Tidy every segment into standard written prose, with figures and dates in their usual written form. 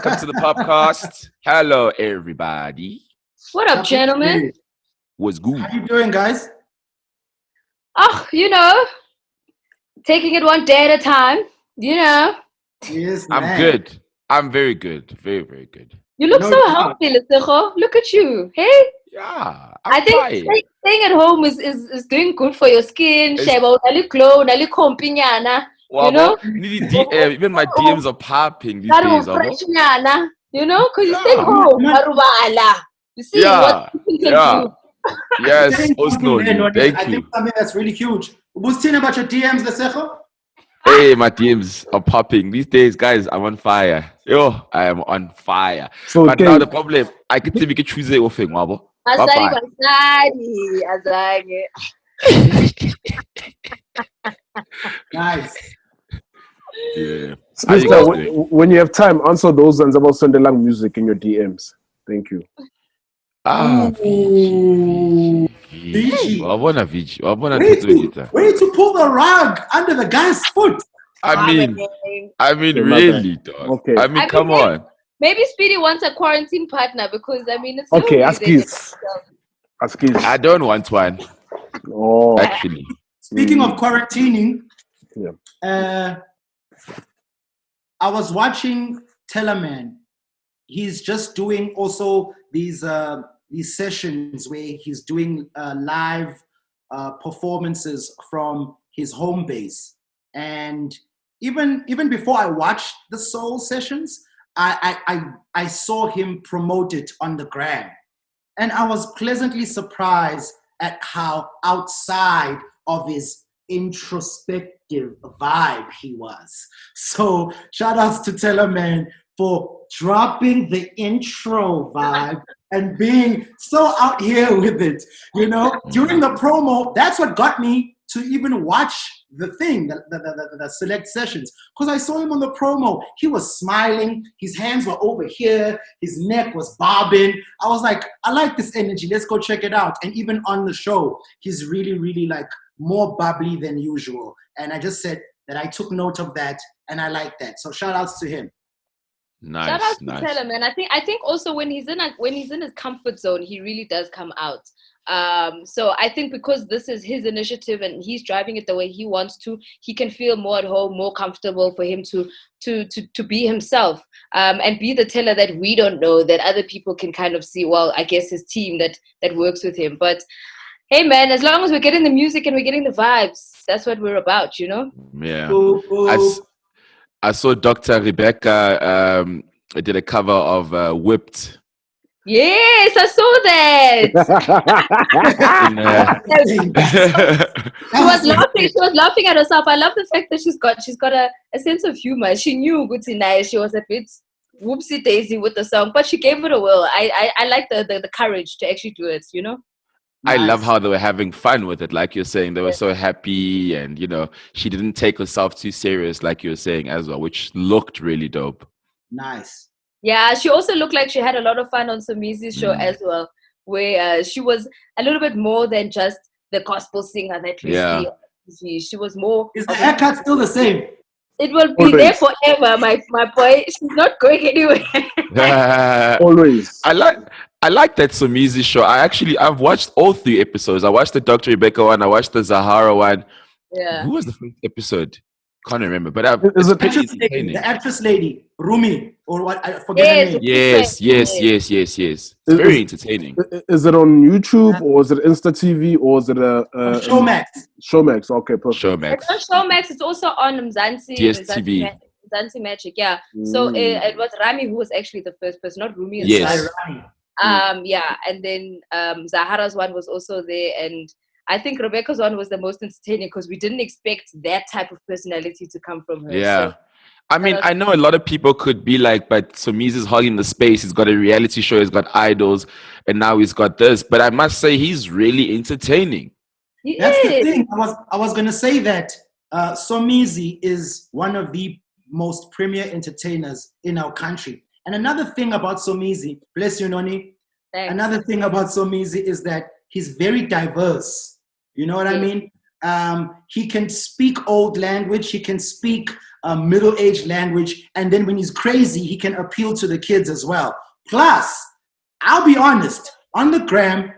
Welcome to the POPcast. Hello, everybody. What up, gentlemen? What's good? How you doing, guys? Oh, taking it one day at a time, Yes, I'm man. good. I'm very good. Very, very good. You look No so doubt. healthy, Lesejo. Look at you. Hey, Yeah, I I'm think fine. staying at home is doing good for your skin. It's- Sheba, unali glow, unali kompinyana. Wabo, even my DMs are popping these days, Wabo. Freshnyana. Because you stay Yeah. home. Marubala. You see what you can do. Yes, Saying something Osno, there, Noni, thank I you. think something that's really huge. What's saying about your DMs, Lesejo? Hey, my DMs are popping these days, guys. I'm on fire. Yo, I am on fire. So But now the problem, I can see we can choose it off, Wabo. Asari, Bye-bye. Asari. Nice. Yeah. How you guys doing? when you have time, answer those ones about Sunday Lang music in your DMs. Thank you. Vigi. Wabona Vigi. Wabona Way Tito. to pull the rug under the guy's foot. I mean, Okay, my really, dog. Okay. I mean, come on. Maybe Speedy wants a quarantine partner because it's Okay, lonely ask there. his. Ask his. I don't want one, Oh, actually. Speaking of quarantining, Yeah. I was watching Tellerman. He's just doing also these sessions where he's doing live performances from his home base. And even before I watched the soul sessions, I saw him promote it on the gram. And I was pleasantly surprised at how outside of his introspective vibe he was. So shout outs to Tellerman for dropping the intro vibe and being so out here with it. During the promo, that's what got me to even watch the thing, the select sessions. Because I saw him on the promo. He was smiling. His hands were over here. His neck was bobbing. I was like, I like this energy. Let's go check it out. And even on the show, he's really, really like more bubbly than usual. And I just said that I took note of that and I like that. So shout outs to him. Nice. Shout out to Taylor, man. I think also when he's in his comfort zone, he really does come out. So I think because this is his initiative and he's driving it the way he wants to, he can feel more at home, more comfortable for him to be himself, and be the teller that we don't know, that other people can kind of see. Well, I guess his team that works with him. But hey, man, as long as we're getting the music and we're getting the vibes, that's what we're about, Yeah. Ooh. I saw Dr. Rebecca did a cover of Whipped. Yes, I saw that. She was laughing. She was laughing at herself. I love the fact that she's got a sense of humor. She knew she was a bit whoopsie daisy with the song, but she gave it a whirl. I like the courage to actually do it. I love how they were having fun with it, like you're saying. They were so happy, and she didn't take herself too serious, like you were saying as well, which looked really dope. Nice. Yeah, she also looked like she had a lot of fun on Somizi's show as well, where she was a little bit more than just the gospel singer that we see. She was more. Is the haircut still the same? It will be there forever, my boy. She's not going anywhere. Always. I like that Somizi show. I've watched all 3 episodes. I watched the Dr. Rebecca one. I watched the Zahara one. Yeah. Who was the first episode? Can't remember. But the actress lady, Rumi, or what? I forget her name. Yes. It's very entertaining. Is it on YouTube or is it Insta TV or is it a Showmax? Showmax. Okay, perfect. Showmax. It's on Showmax. It's also on Mzansi. DSTV. Mzansi Magic. Yeah. So it was Rami who was actually the first person, not Rumi. Yes. Yeah, and then Zahara's one was also there, and I think Rebecca's one was the most entertaining because we didn't expect that type of personality to come from her. Yeah. So, I mean, I know a lot of people could be like, but Somizi's hogging the space. He's got a reality show. He's got idols, and now he's got this. But I must say, he's really entertaining. That's the thing. I was gonna say that Somizi is one of the most premier entertainers in our country. And another thing about Somizi, bless you, Noni. Thanks. Another thing about Somizi is that he's very diverse. You know what I mean? He can speak old language. He can speak middle-aged language. And then when he's crazy, he can appeal to the kids as well. Plus, I'll be honest, on the gram,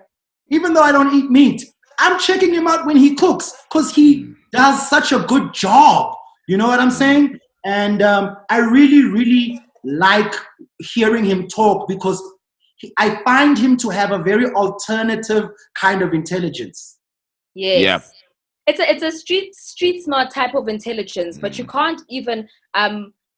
even though I don't eat meat, I'm checking him out when he cooks because he does such a good job. You know what I'm saying? And I really, really like hearing him talk because I find him to have a very alternative kind of intelligence. Yes. Yeah. It's a street smart type of intelligence, but you can't even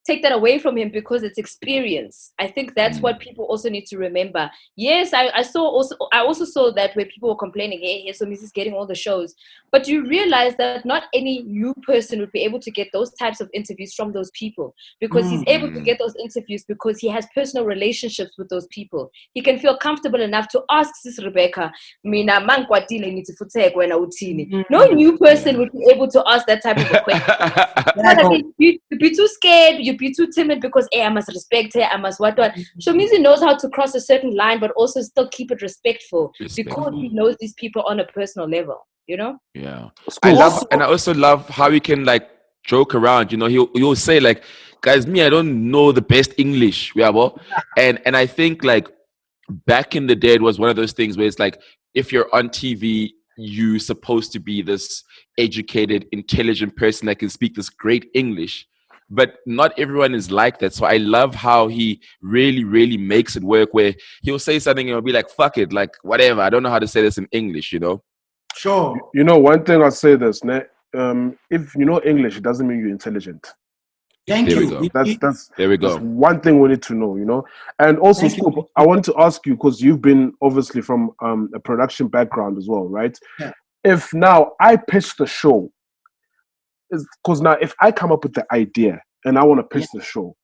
take that away from him because it's experience. I think that's what people also need to remember. Yes, I also saw that where people were complaining, hey, so Mrs. getting all the shows. But you realize that not any new person would be able to get those types of interviews from those people because he's able to get those interviews because he has personal relationships with those people. He can feel comfortable enough to ask Sis Rebecca, Mina mankwatile nitifutek wena uthini. No new person would be able to ask that type of a question. You'd be too scared, you'd be too timid because I must respect her, I must what. Shomizi knows how to cross a certain line but also still keep it respectful because he knows these people on a personal level, you know? Yeah. I also love how he can like joke around, you know, he'll say like, guys, me, I don't know the best English. Yeah, well. And I think like back in the day, it was one of those things where it's like, if you're on TV, you're supposed to be this educated, intelligent person that can speak this great English. But not everyone is like that. So I love how he really, really makes it work where he'll say something and he'll be like, fuck it, like whatever. I don't know how to say this in English, you know? Sure. You know, one thing I'll say this, if you know English, it doesn't mean you're intelligent. Thank There you. we go. There we go. That's one thing we need to know, you know. And also, Scoop, I want to ask you, because you've been obviously from a production background as well, right? Yeah. If now I pitch the show, because now if I come up with the idea and I want to pitch the show,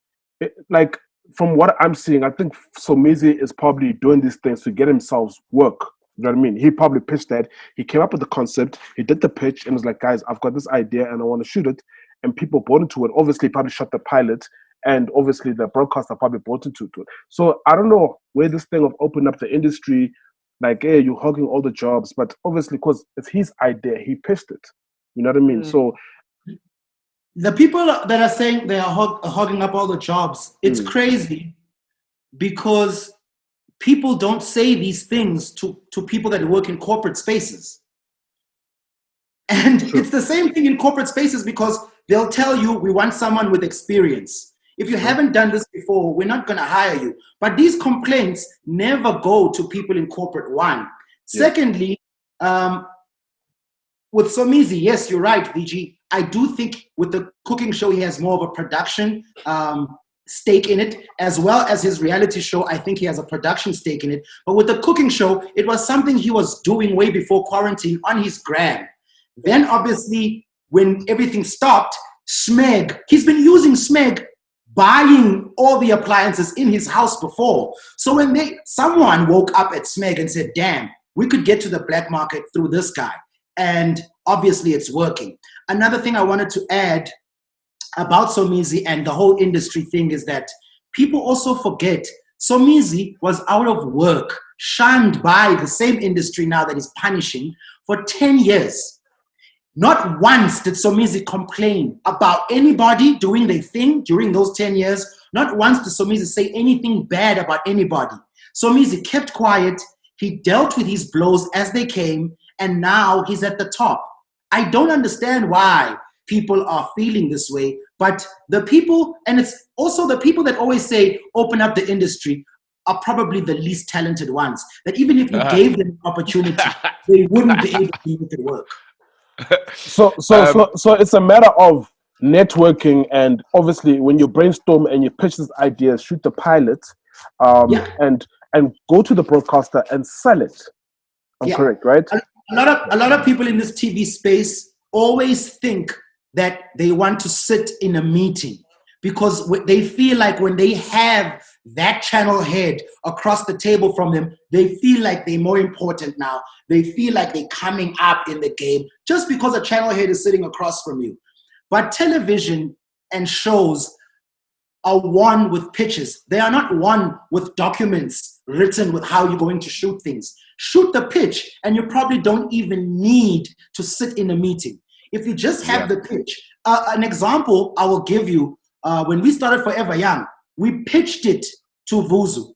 like from what I'm seeing, I think Somizi is probably doing these things to get himself work. You know what I mean? He probably pitched that. He came up with the concept. He did the pitch and was like, guys, I've got this idea and I want to shoot it. And people bought into it. Obviously, probably shot the pilot. And obviously, the broadcaster probably bought into it. So I don't know where this thing of opening up the industry, like, hey, you're hogging all the jobs. But obviously, because it's his idea, he pitched it. You know what I mean? So the people that are saying they are hogging up all the jobs, it's crazy because people don't say these things to people that work in corporate spaces. And it's the same thing in corporate spaces because they'll tell you, we want someone with experience. If you haven't done this before, we're not going to hire you. But these complaints never go to people in corporate one. Secondly, with Somizi, yes, you're right, VG. I do think with the cooking show, he has more of a production stake in it, as well as his reality show. I think he has a production stake in it. But with the cooking show, it was something he was doing way before quarantine on his gram. Then obviously, when everything stopped, Smeg, he's been using Smeg, buying all the appliances in his house before. So when someone woke up at Smeg and said, damn, we could get to the black market through this guy. And obviously it's working. Another thing I wanted to add about Somizi and the whole industry thing is that people also forget Somizi was out of work, shunned by the same industry now that he's punishing for 10 years. Not once did Somizi complain about anybody doing their thing during those 10 years. Not once did Somizi say anything bad about anybody. Somizi kept quiet. He dealt with his blows as they came, and now he's at the top. I don't understand why people are feeling this way, but the people, and it's also the people that always say, open up the industry, are probably the least talented ones. That even if you gave them an opportunity, they wouldn't be able to make it work. So it's a matter of networking, and obviously when you brainstorm and you pitch this idea, shoot the pilot, and go to the broadcaster and sell it. I'm correct, right? A lot of people in this TV space always think that they want to sit in a meeting because they feel like when they have that channel head across the table from them, they feel like they're more important now. They feel like they're coming up in the game just because a channel head is sitting across from you. But television and shows are won with pitches. They are not won with documents written with how you're going to shoot things. Shoot the pitch and you probably don't even need to sit in a meeting. If you just have the pitch, An example I will give you, when we started Forever Young, we pitched it to Vuzu.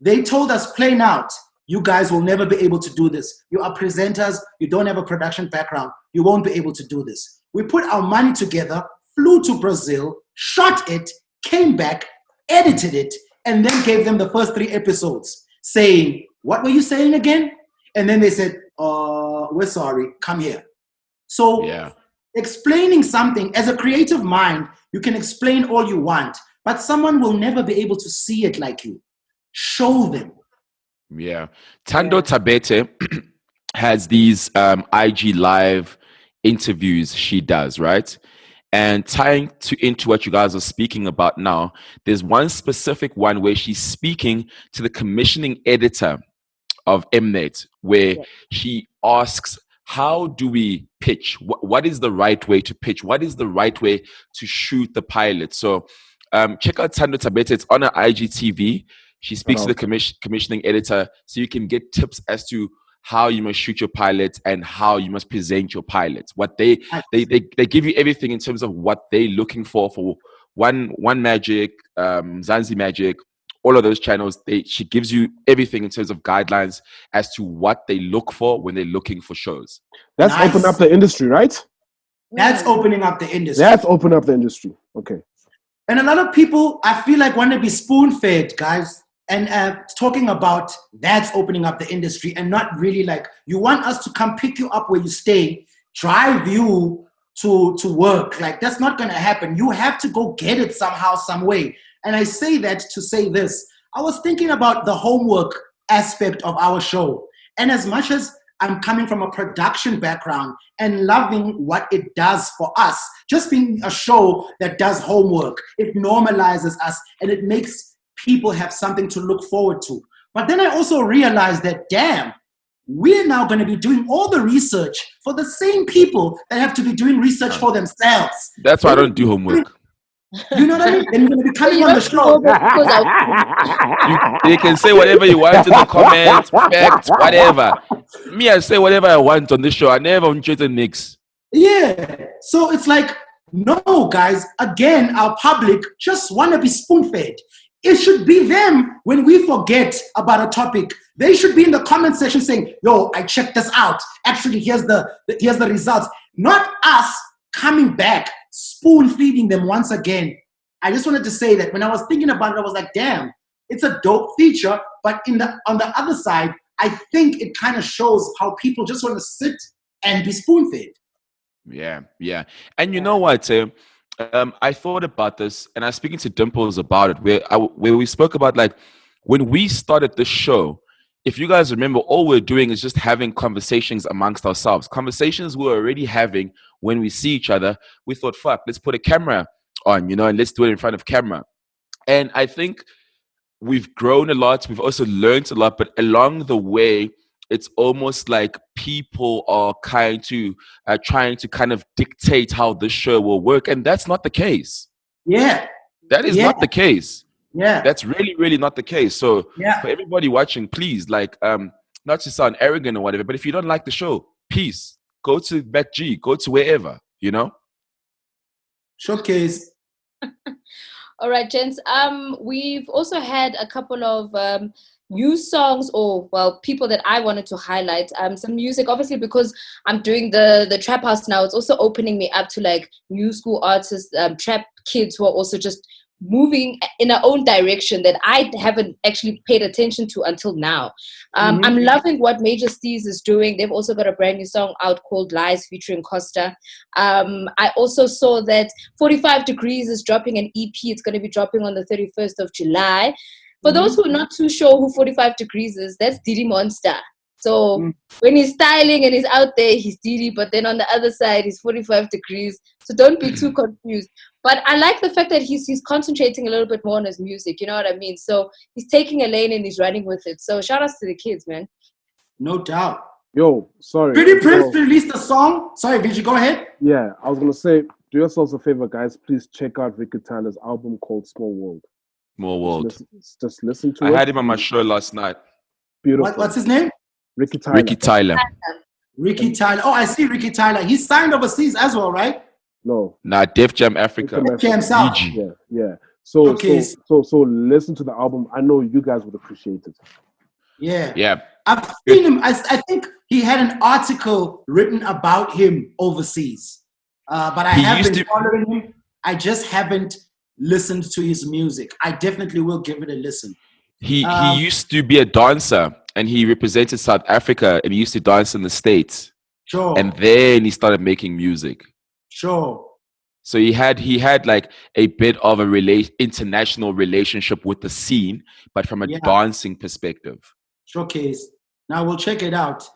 They told us plain out, you guys will never be able to do this. You are presenters, you don't have a production background, you won't be able to do this. We put our money together, flew to Brazil, shot it, came back, edited it, and then gave them the first 3 episodes, saying, what were you saying again? And then they said, we're sorry, come here. So explaining something, as a creative mind, you can explain all you want, but someone will never be able to see it like you. Show them. Yeah. Tando Tabete has these IG live interviews she does, right? And tying into what you guys are speaking about now, there's one specific one where she's speaking to the commissioning editor of Mnet, where she asks, how do we pitch? What is the right way to pitch? What is the right way to shoot the pilot? So check out Tando Tabete. It's on her IGTV. She speaks to the commissioning editor, so you can get tips as to how you must shoot your pilot and how you must present your pilots. What they give you everything in terms of what they're looking for One Magic, Zanzi Magic, all of those channels. She gives you everything in terms of guidelines as to what they look for when they're looking for shows. That's opened up the industry, right? That's opening up the industry. That's opened up the industry. Okay. And a lot of people, I feel like, want to be spoon-fed, guys. And talking about that's opening up the industry, and not really like, you want us to come pick you up where you stay, drive you to work. Like, that's not going to happen. You have to go get it somehow, some way. And I say that to say this. I was thinking about the homework aspect of our show. And as much as I'm coming from a production background and loving what it does for us, just being a show that does homework, it normalizes us and it makes people have something to look forward to. But then I also realized that, damn, we're now going to be doing all the research for the same people that have to be doing research for themselves. That's why I don't do homework. You know what I mean? And you're going to be coming on the show. You can say whatever you want in the comments, facts, whatever. Me, I say whatever I want on this show. I never enjoyed Nix. Yeah. So it's like, no, guys, again, our public just want to be spoon-fed. It should be them when we forget about a topic. They should be in the comment section saying, yo, I checked this out. Actually, here's the results. Not us coming back, spoon-feeding them once again. I just wanted to say that when I was thinking about it, I was like, damn, it's a dope feature. But on the other side, I think it kind of shows how people just want to sit and be spoon-fed. Yeah. And you know what? I thought about this, and I was speaking to Dimples about it, where we spoke about, like, when we started the show, if you guys remember, all we're doing is just having conversations amongst ourselves. Conversations we're already having when we see each other. We thought, fuck, let's put a camera on, and let's do it in front of camera. And I think we've grown a lot. We've also learned a lot, but along the way, it's almost like people are trying to kind of dictate how this show will work, and that's not the case. Yeah, that is not the case. Yeah, that's really, really not the case. So for everybody watching, please, like, not to sound arrogant or whatever, but if you don't like the show, peace. Go to BetG, go to wherever, Showcase. All right, gents. We've also had a couple of new songs, or people that I wanted to highlight. Some music, obviously, because I'm doing the trap house now. It's also opening me up to like new school artists, trap kids who are also just moving in our own direction that I haven't actually paid attention to until now. I'm loving what Major Steez is doing. They've also got a brand new song out called Lies featuring Costa. I also saw that 45 Degrees is dropping an EP. It's going to be dropping on the 31st of July. For those who are not too sure who 45 Degrees is, that's Diddy Monster. So when he's styling and he's out there, he's Diddy, but then on the other side, he's 45 Degrees. So don't be too confused. But I like the fact that he's concentrating a little bit more on his music. You know what I mean? So he's taking a lane and he's running with it. So shout outs to the kids, man. No doubt. Yo, sorry. Pretty Prince released a song. Sorry, Vijay, go ahead. Yeah, I was going to say, do yourselves a favor, guys. Please check out Ricky Tyler's album called Small World. Small World. Just listen to it. I had him on my show last night. Beautiful. What's his name? Ricky Tyler. Ricky Tyler. Oh, I see Ricky Tyler. He's signed overseas as well, right? No. Nah, Def Jam Africa. Def Jam South. DG. Yeah. So Okay. so listen to the album. I know you guys would appreciate it. Yeah. I've seen him. I think he had an article written about him overseas. But I have been following him. I just haven't listened to his music. I definitely will give it a listen. He used to be a dancer, and he represented South Africa, and he used to dance in the States. Sure. And then he started making music. Sure. So he had like a bit of a international relationship with the scene, but from a dancing perspective. Showcase. Now we'll check it out.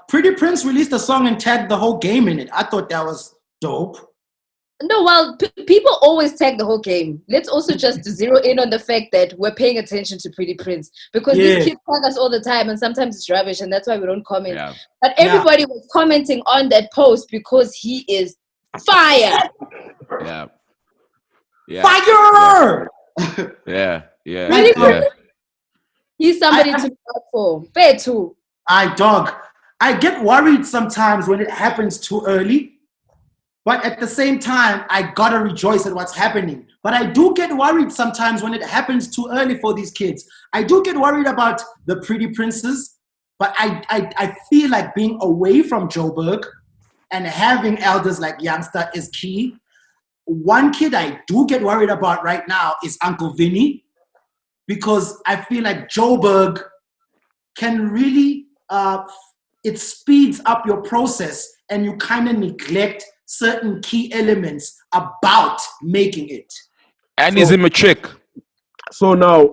Pretty Prince released a song and tagged the whole game in it. I thought that was dope. No, well, people always tag the whole game. Let's also just zero in on the fact that we're paying attention to Pretty Prince, because these kids tag us all the time, and sometimes it's rubbish, and that's why we don't comment. Yeah. But everybody was commenting on that post because he is fire. Yeah. Fire! Yeah. Really good. He's somebody to look out for. Fair too. I get worried sometimes when it happens too early. But at the same time, I gotta rejoice at what's happening. But I do get worried sometimes when it happens too early for these kids. I do get worried about the Pretty Princes, but I feel like being away from Joburg and having elders like Youngster is key. One kid I do get worried about right now is Uncle Vinny, because I feel like Joburg can really, it speeds up your process and you kind of neglect certain key elements about making it. And he's in matric. So now,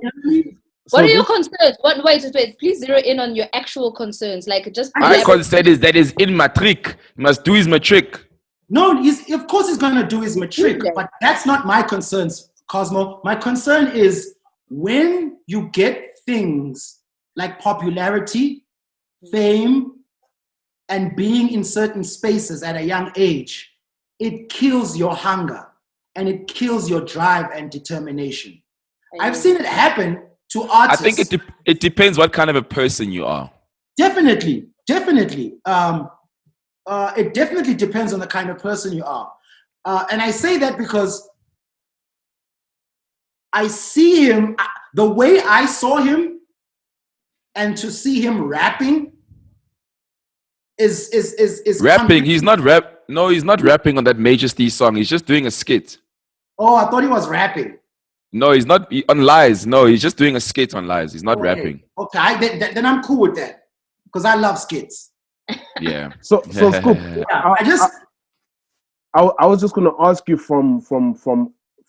what are your concerns? Wait, please zero in on your actual concerns. Like, just my concern is that he's in matric. He must do his matric. No, of course he's gonna do his matric, but that's not my concerns, Cosmo. My concern is when you get things like popularity, fame, and being in certain spaces at a young age, it kills your hunger and it kills your drive and determination. I've seen it happen to artists. I think it depends what kind of a person you are. Definitely. It definitely depends on the kind of person you are. And I say that because I see him, the way I saw him, and to see him rapping is rapping. He's not No, he's not rapping on that Majesty song. He's just doing a skit. Oh, I thought he was rapping. No, he's not on Lies. No, he's just doing a skit on Lies. He's not rapping. Okay, then I'm cool with that because I love skits. Yeah. So Scoop. I was just gonna ask you from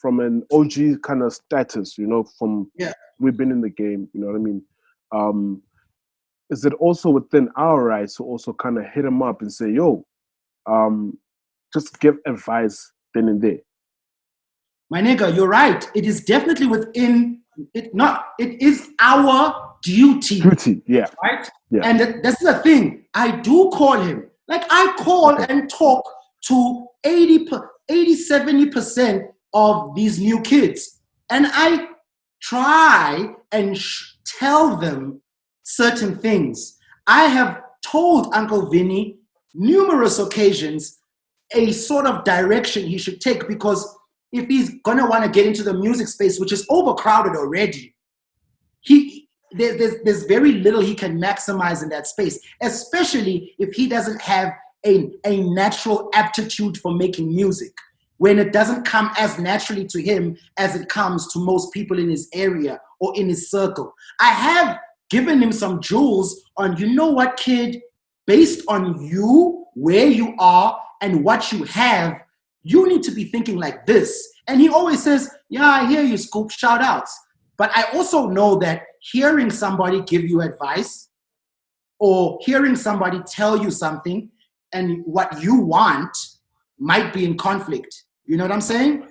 an OG kind of status, we've been in the game, you know what I mean? Is it also within our rights to also kind of hit him up and say, yo, just give advice then and there? My nigga, you're right. It is definitely within it. It is our duty. Yeah. Right. Yeah. And that's the thing. I do call him. Like I call and talk to 70% of these new kids, and I try and tell them certain things. I have told Uncle Vinny numerous occasions a sort of direction he should take, because if he's gonna want to get into the music space, which is overcrowded already, there's very little he can maximize in that space, especially if he doesn't have a natural aptitude for making music, when it doesn't come as naturally to him as it comes to most people in his area or in his circle. I have given him some jewels on, you know what, kid, based on you, where you are, and what you have, you need to be thinking like this. And he always says, yeah, I hear you, Scoop, shout outs. But I also know that hearing somebody give you advice or hearing somebody tell you something and what you want might be in conflict. You know what I'm saying?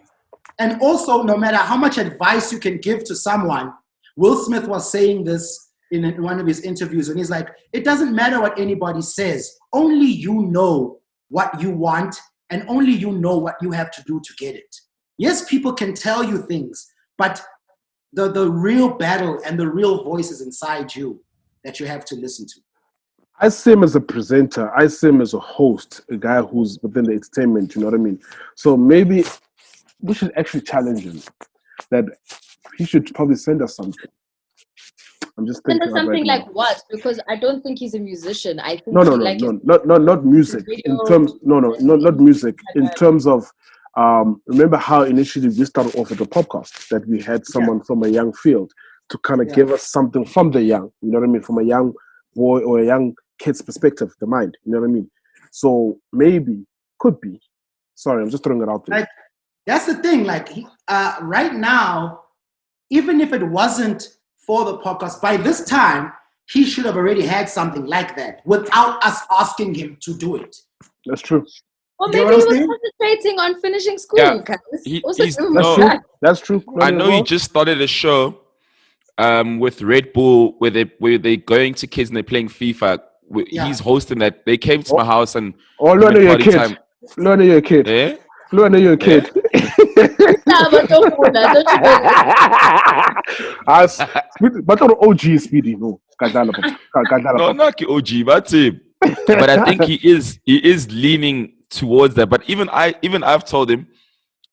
And also, no matter how much advice you can give to someone, Will Smith was saying this in one of his interviews, and he's like, it doesn't matter what anybody says. Only you know what you want, and only you know what you have to do to get it. Yes, people can tell you things, but the real battle and the real voice is inside you that you have to listen to. I see him as a presenter. I see him as a host, a guy who's within the entertainment. You know what I mean? So maybe we should actually challenge him. That he should probably send us something. I'm just Send thinking us something right like now. what? Because I don't think he's a musician. I think No, he like his not music. In terms, not music. In terms of, remember how initially we started off with the podcast that we had someone from a young field to kind of give us something from the young. You know what I mean? From a young boy or a young kid's perspective, the mind. You know what I mean? So maybe could be. Sorry, I'm just throwing it out there. Like, that's the thing. Like right now, even if it wasn't for the podcast, by this time he should have already had something like that without us asking him to do it. That's true. Or You know maybe what he I'm was saying? concentrating on finishing school. Yeah. Guys. He's give him That's a true. shot. That's true. I know he just started a show with Red Bull where they're going to kids and they're playing FIFA. He's hosting that. They came to my house and Learn your kid. time. Learn your kid. Eh? Learn your kid. Nah, but don't do that. Don't you know? But OG Speedy, no. No, not OG, but him. But I think he is leaning towards that. But even I've told him,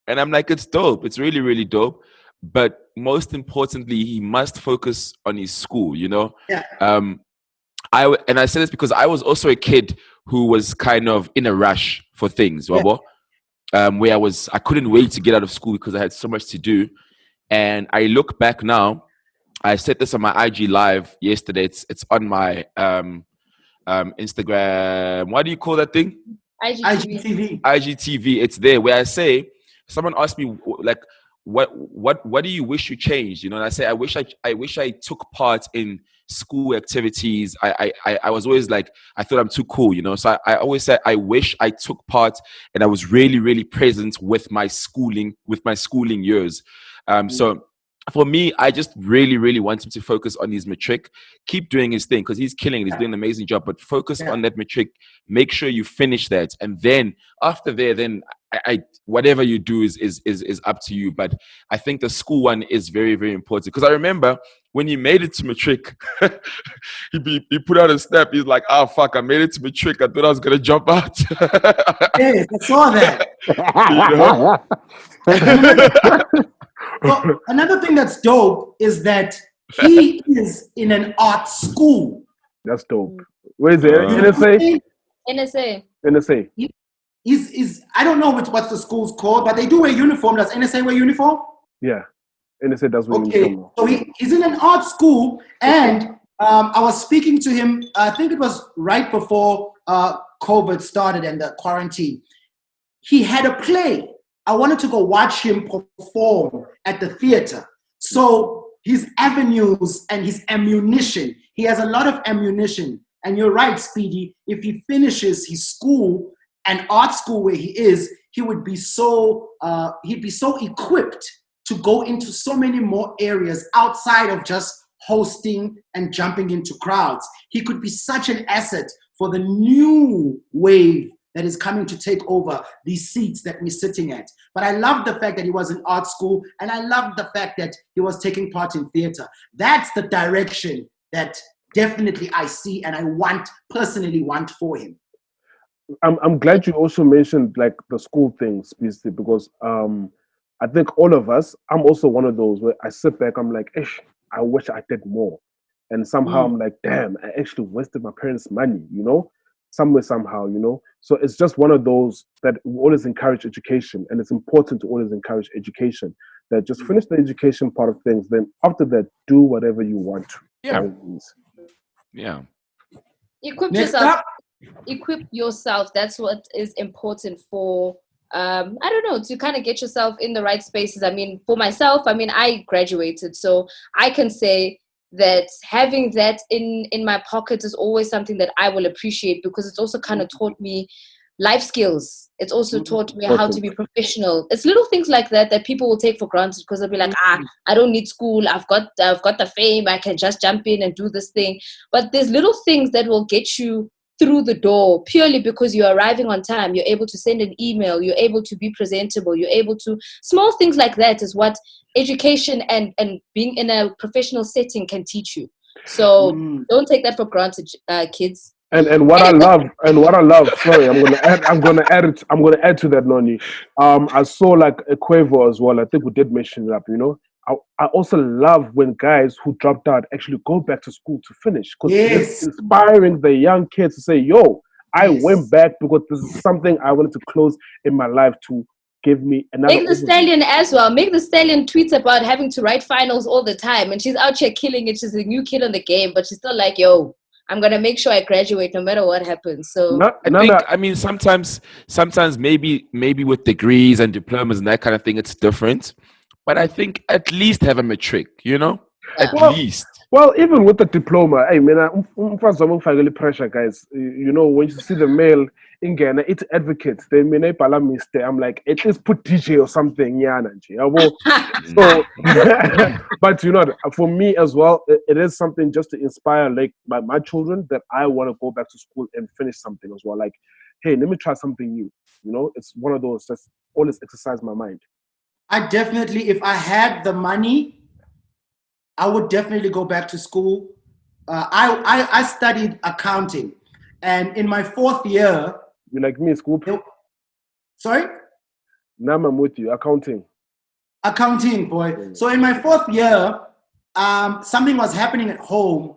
and I'm like, it's dope. It's really, really dope. But most importantly, he must focus on his school, you know? Yeah. I say this because I was also a kid who was kind of in a rush for things, where I couldn't wait to get out of school because I had so much to do. And I look back now, I said this on my IG live yesterday. It's on my Instagram. What do you call that thing? IGTV. IGTV. It's there where I say, someone asked me like, what do you wish you changed? You know, and I say, I wish I took part in school activities. I was always like, I thought I'm too cool, you know. So I always said I wish I took part and I was really, really present with my schooling years. So for me, I just really, really want him to focus on his matric, keep doing his thing because he's killing it. He's doing an amazing job, but focus on that matric. Make sure you finish that. And then after there, then I whatever you do is up to you. But I think the school one is very, very important because I remember when he made it to matric, he put out a snap. He's like, "Oh fuck, I made it to matric. I thought I was gonna jump out." Yes, I saw that. So another thing that's dope is that he is in an art school. That's dope. Where is it? NSA? NSA. He's I don't know what's the school's called, but they do wear uniform. Does NSA wear uniform? Yeah. NSA does wear uniform. So he's in an art school, and I was speaking to him, I think it was right before COVID started and the quarantine. He had a play. I wanted to go watch him perform at the theater. So his avenues and his ammunition, he has a lot of ammunition. And you're right, Speedy, if he finishes his school and art school where he is, he would be so equipped to go into so many more areas outside of just hosting and jumping into crowds. He could be such an asset for the new wave that is coming to take over these seats that we're sitting at. But I love the fact that he was in art school, and I love the fact that he was taking part in theater. That's the direction that definitely I see and I personally want for him. I'm glad you also mentioned like the school things, because I think all of us, I'm also one of those where I sit back, I'm like, I wish I did more. And somehow I'm like, damn, I actually wasted my parents' money, you know? Somehow, you know? So it's just one of those that we always encourage education, and it's important to always encourage education. That just finish the education part of things, then after that, do whatever you want to. Yeah. Equip yourself. That's what is important for I don't know, to kind of get yourself in the right spaces. I mean, for myself, I graduated, so I can say that having that in my pocket is always something that I will appreciate, because it's also kind of taught me life skills. It's also taught me how to be professional. It's little things like that people will take for granted, because they'll be like, I don't need school. I've got the fame. I can just jump in and do this thing. But there's little things that will get you through the door purely because you're arriving on time. You're able to send an email. You're able to be presentable. You're able to, small things like that is what education and being in a professional setting can teach you. So don't take that for granted, kids. And what I love. Sorry, I'm gonna add to that, Noni. I saw like a Quavo as well. I think we did mention it up. I also love when guys who dropped out actually go back to school to finish, because it is Yes. inspiring the young kids to say, "Yo, I Yes. went back because this is something I wanted to close in my life to give me another." Make the Stallion as well. Make the Stallion tweets about having to write finals all the time, and she's out here killing it. She's a new kid in the game, but she's still like, "Yo, I'm gonna make sure I graduate no matter what happens." So I mean, sometimes maybe with degrees and diplomas and that kind of thing, it's different. But I think at least have a matric, at least. Well, even with the diploma, hey, man, pressure, guys. When you see the mail in Ghana, it's advocates. They may not mistake. I'm like, it is put DJ or something. Yeah, so, but for me as well, it is something just to inspire like my children that I want to go back to school and finish something as well. Like, hey, let me try something new. It's one of those that's always exercise my mind. I definitely, if I had the money, I would definitely go back to school. I studied accounting, and in my 4th year, you like me, Scoop? Sorry? Now I'm with you. Accounting, boy. So in my 4th year, something was happening at home,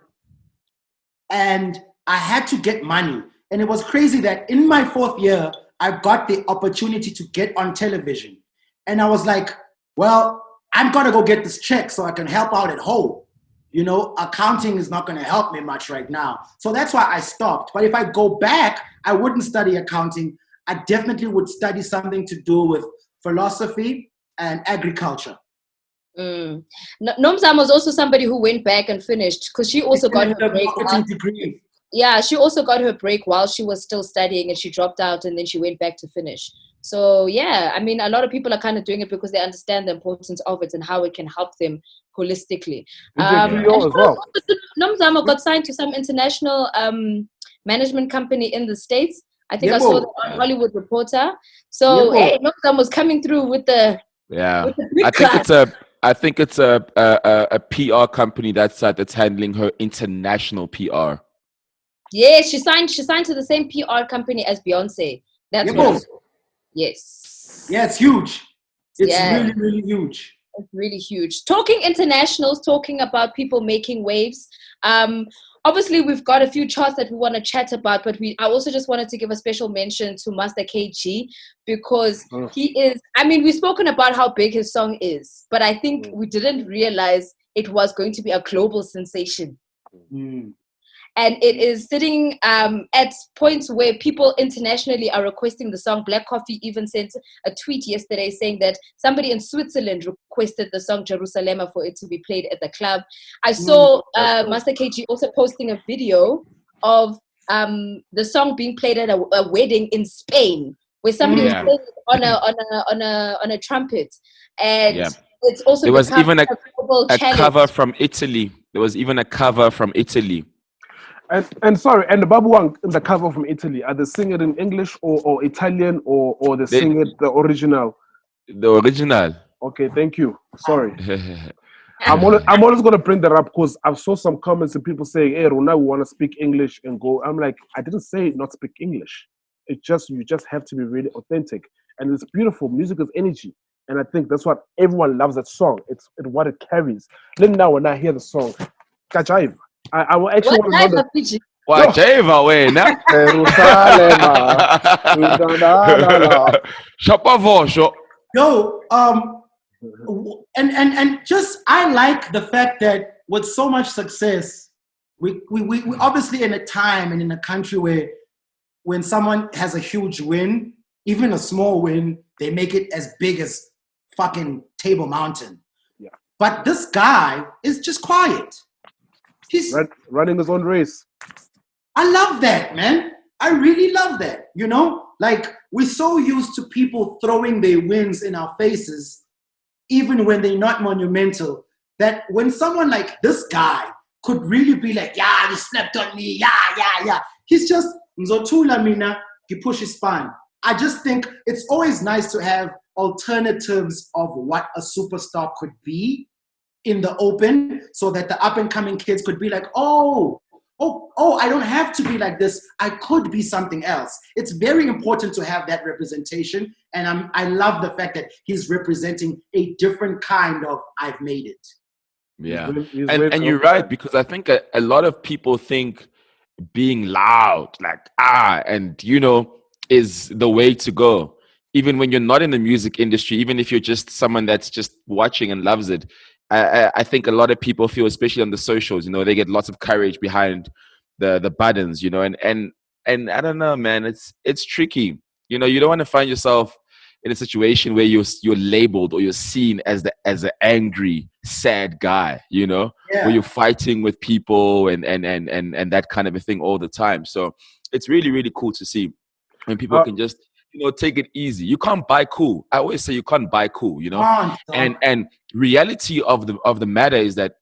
and I had to get money. And it was crazy that in my 4th year, I got the opportunity to get on television, and I was like, well, I'm going to go get this check so I can help out at home. Accounting is not going to help me much right now. So that's why I stopped. But if I go back, I wouldn't study accounting. I definitely would study something to do with philosophy and agriculture. Nomzamo was also somebody who went back and finished, because she also got her break. Degree. Yeah, she also got her break while she was still studying, and she dropped out and then she went back to finish. So yeah, I mean, a lot of people are kind of doing it because they understand the importance of it and how it can help them holistically. Nomzamo got signed to some international management company in the States. I think I saw that on Hollywood Reporter. So hey, Nomzamo was coming through with the I think it's a PR company that's handling her international PR. Yeah, she signed to the same PR company as Beyonce. That's what. Yes. Yeah, it's huge. It's really, really huge. It's really huge. Talking internationals, talking about people making waves. Obviously, we've got a few charts that we want to chat about, but I also just wanted to give a special mention to Master KG, because he is, we've spoken about how big his song is, but I think we didn't realize it was going to be a global sensation. And it is sitting at points where people internationally are requesting the song. Black Coffee even sent a tweet yesterday saying that somebody in Switzerland requested the song Jerusalem for it to be played at the club. I saw Master KG also posting a video of the song being played at a wedding in Spain, where somebody was playing it on a trumpet. And it's also there was even a cover from Italy. There was even a cover from Italy. And sorry, and the Babu Wang, the cover from Italy, are they sing it in English or Italian or they sing it the original? The original. Okay, thank you. Sorry. I'm always going to bring that up because I saw some comments and people saying, hey, Rona, we want to speak English and go. I'm like, I didn't say not speak English. It's just, you just have to be really authentic. And it's beautiful. Music is energy. And I think that's what everyone loves that song. It's what it carries. Then now when I hear the song, Kajive. I actually want to know that. What Java way now? Yo, and just I like the fact that with so much success, we obviously in a time and in a country where when someone has a huge win, even a small win, they make it as big as fucking Table Mountain. Yeah. But this guy is just quiet. He's running his own race. I love that, man. I really love that. Like we're so used to people throwing their wins in our faces, even when they're not monumental, that when someone like this guy could really be like, yeah, you slept on me, yeah. He's just, Nzotula mina, he pushes spine. I just think it's always nice to have alternatives of what a superstar could be in the open, so that the up-and-coming kids could be like, oh, I don't have to be like this. I could be something else. It's very important to have that representation. And I love the fact that he's representing a different kind of I've made it. Yeah. And you're right, because I think a lot of people think being loud, like, and, is the way to go. Even when you're not in the music industry, even if you're just someone that's just watching and loves it. I think a lot of people feel, especially on the socials, they get lots of courage behind the buttons, and I don't know, man, it's tricky. You don't want to find yourself in a situation where you're labeled or you're seen as the angry, sad guy, where you're fighting with people and that kind of a thing all the time. So it's really, really cool to see when people can just take it easy. You can't buy cool. I always say you can't buy cool, and reality of the matter is that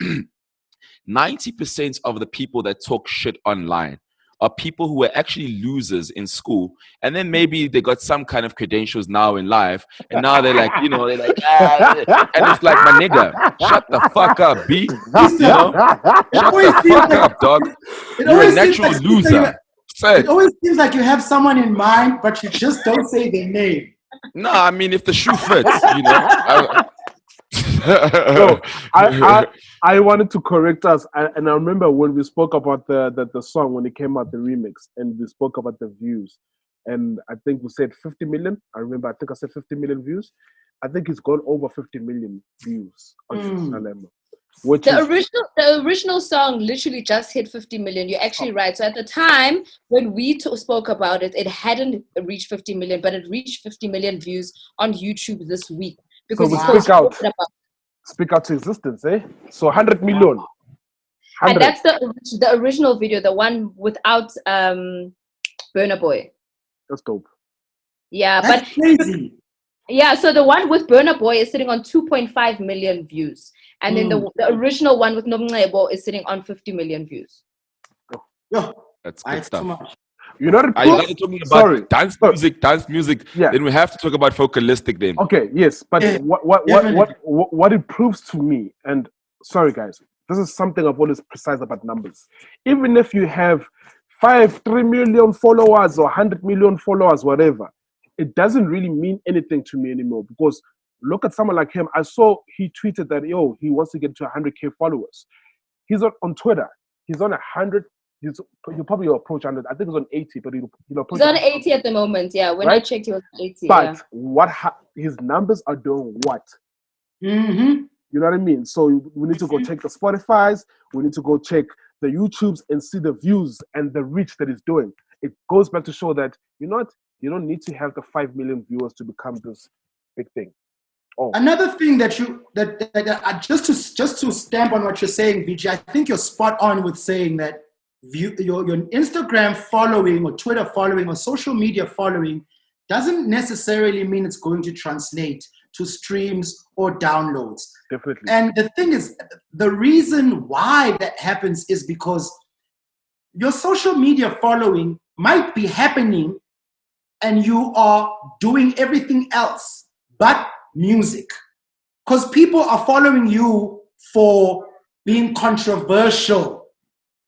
90% of the people that talk shit online are people who were actually losers in school, and then maybe they got some kind of credentials now in life, and now they're like, and it's like, my nigga, shut the fuck up, B. Shut the fuck up, dog. You're a natural loser. It always seems like you have someone in mind, but you just don't say their name. No, I mean, if the shoe fits, So I wanted to correct us, and I remember when we spoke about the song when it came out, the remix, and we spoke about the views, and I think we said 50 million. I think I said 50 million views. I think it's gone over 50 million views on Shalaema. The original song literally just hit 50 million. You're actually right. So at the time when we spoke about it, it hadn't reached 50 million, but it reached 50 million views on YouTube this week. Because so speak out to existence, eh? So 100 million. 100. And that's the original video, the one without Burna Boy. That's dope. Yeah, that's crazy. Yeah, so the one with Burna Boy is sitting on 2.5 million views. And then the original one with Nomncebo is sitting on 50 million views. That's good stuff. You know, are you talking about dance music? Yeah. Then we have to talk about Focalistic then. Okay, yes, but what it proves to me, and sorry guys, this is something I've always precise about numbers. Even if you have 3 million followers or 100 million followers, whatever, it doesn't really mean anything to me anymore, because look at someone like him. I saw he tweeted that he wants to get to 100K followers. He's on Twitter. He's on 100. He'll probably approach 100. I think he's on 80, but he'll approach. He's on 80 at the moment. Yeah, when I checked, he was 80. But his numbers are doing what? Mm-hmm. You know what I mean? So we need to go check the Spotify's. We need to go check the YouTubes and see the views and the reach that he's doing. It goes back to show that you don't need to have the 5 million viewers to become this big thing. Another thing that just to stamp on what you're saying, VG, I think you're spot on with saying that your Instagram following or Twitter following or social media following doesn't necessarily mean it's going to translate to streams or downloads. Definitely. And the thing is, the reason why that happens is because your social media following might be happening and you are doing everything else but music, because people are following you for being controversial.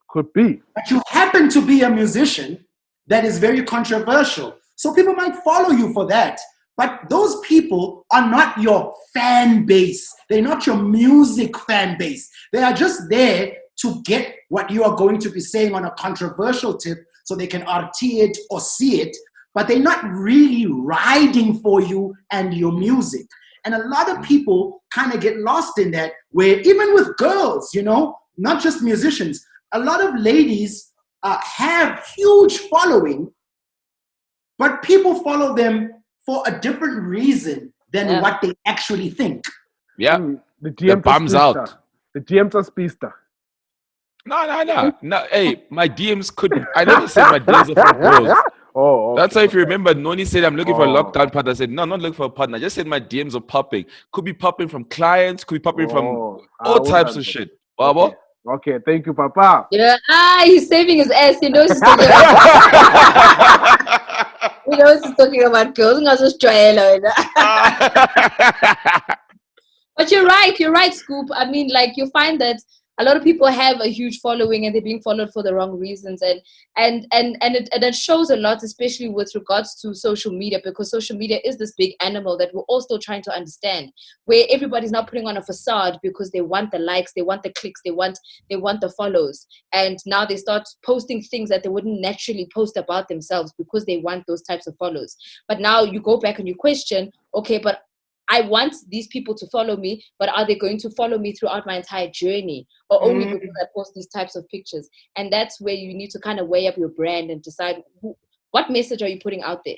Could be. But you happen to be a musician that is very controversial. So people might follow you for that. But those people are not your fan base. They're not your music fan base. They are just there to get what you are going to be saying on a controversial tip so they can RT it or see it. But they're not really riding for you and your music. And a lot of people kind of get lost in that, where even with girls, not just musicians, a lot of ladies have huge following, but people follow them for a different reason than what they actually think. Yeah, the GM bums out. The GMs are Speedsta. No. Hey, my DMs I never said my DMs are for girls. Oh, okay. That's why if you remember, Noni said, I'm looking for a lockdown partner. I said, no, I'm not looking for a partner. I just said my DMs are popping. Could be popping from clients, could be popping from all types of shit. Baba? Okay, thank you, Papa. Yeah, he's saving his ass. He knows he's talking about girls. But you're right, Scoop. I mean, like, you find that a lot of people have a huge following and they're being followed for the wrong reasons, and it shows a lot, especially with regards to social media, because social media is this big animal that we're all still trying to understand, where everybody's now putting on a facade because they want the likes, they want the clicks, they want the follows, and now they start posting things that they wouldn't naturally post about themselves because they want those types of follows. But now you go back and you question, okay, but I want these people to follow me, but are they going to follow me throughout my entire journey, or only because I post these types of pictures? And that's where you need to kind of weigh up your brand and decide what message are you putting out there.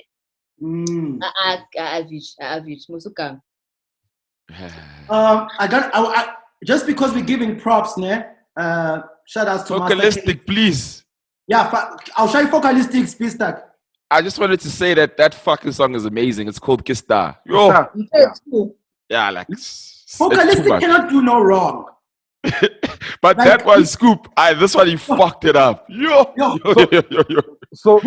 Just because we're giving props, shout outs to Focalistic, please. Yeah, I'll show you Focalistic, Speedsta. I just wanted to say that fucking song is amazing. It's called Kista. Yo. Yeah, like Focalistic cannot do no wrong. But like, that one, Scoop. This one he fucked it up. Yo. So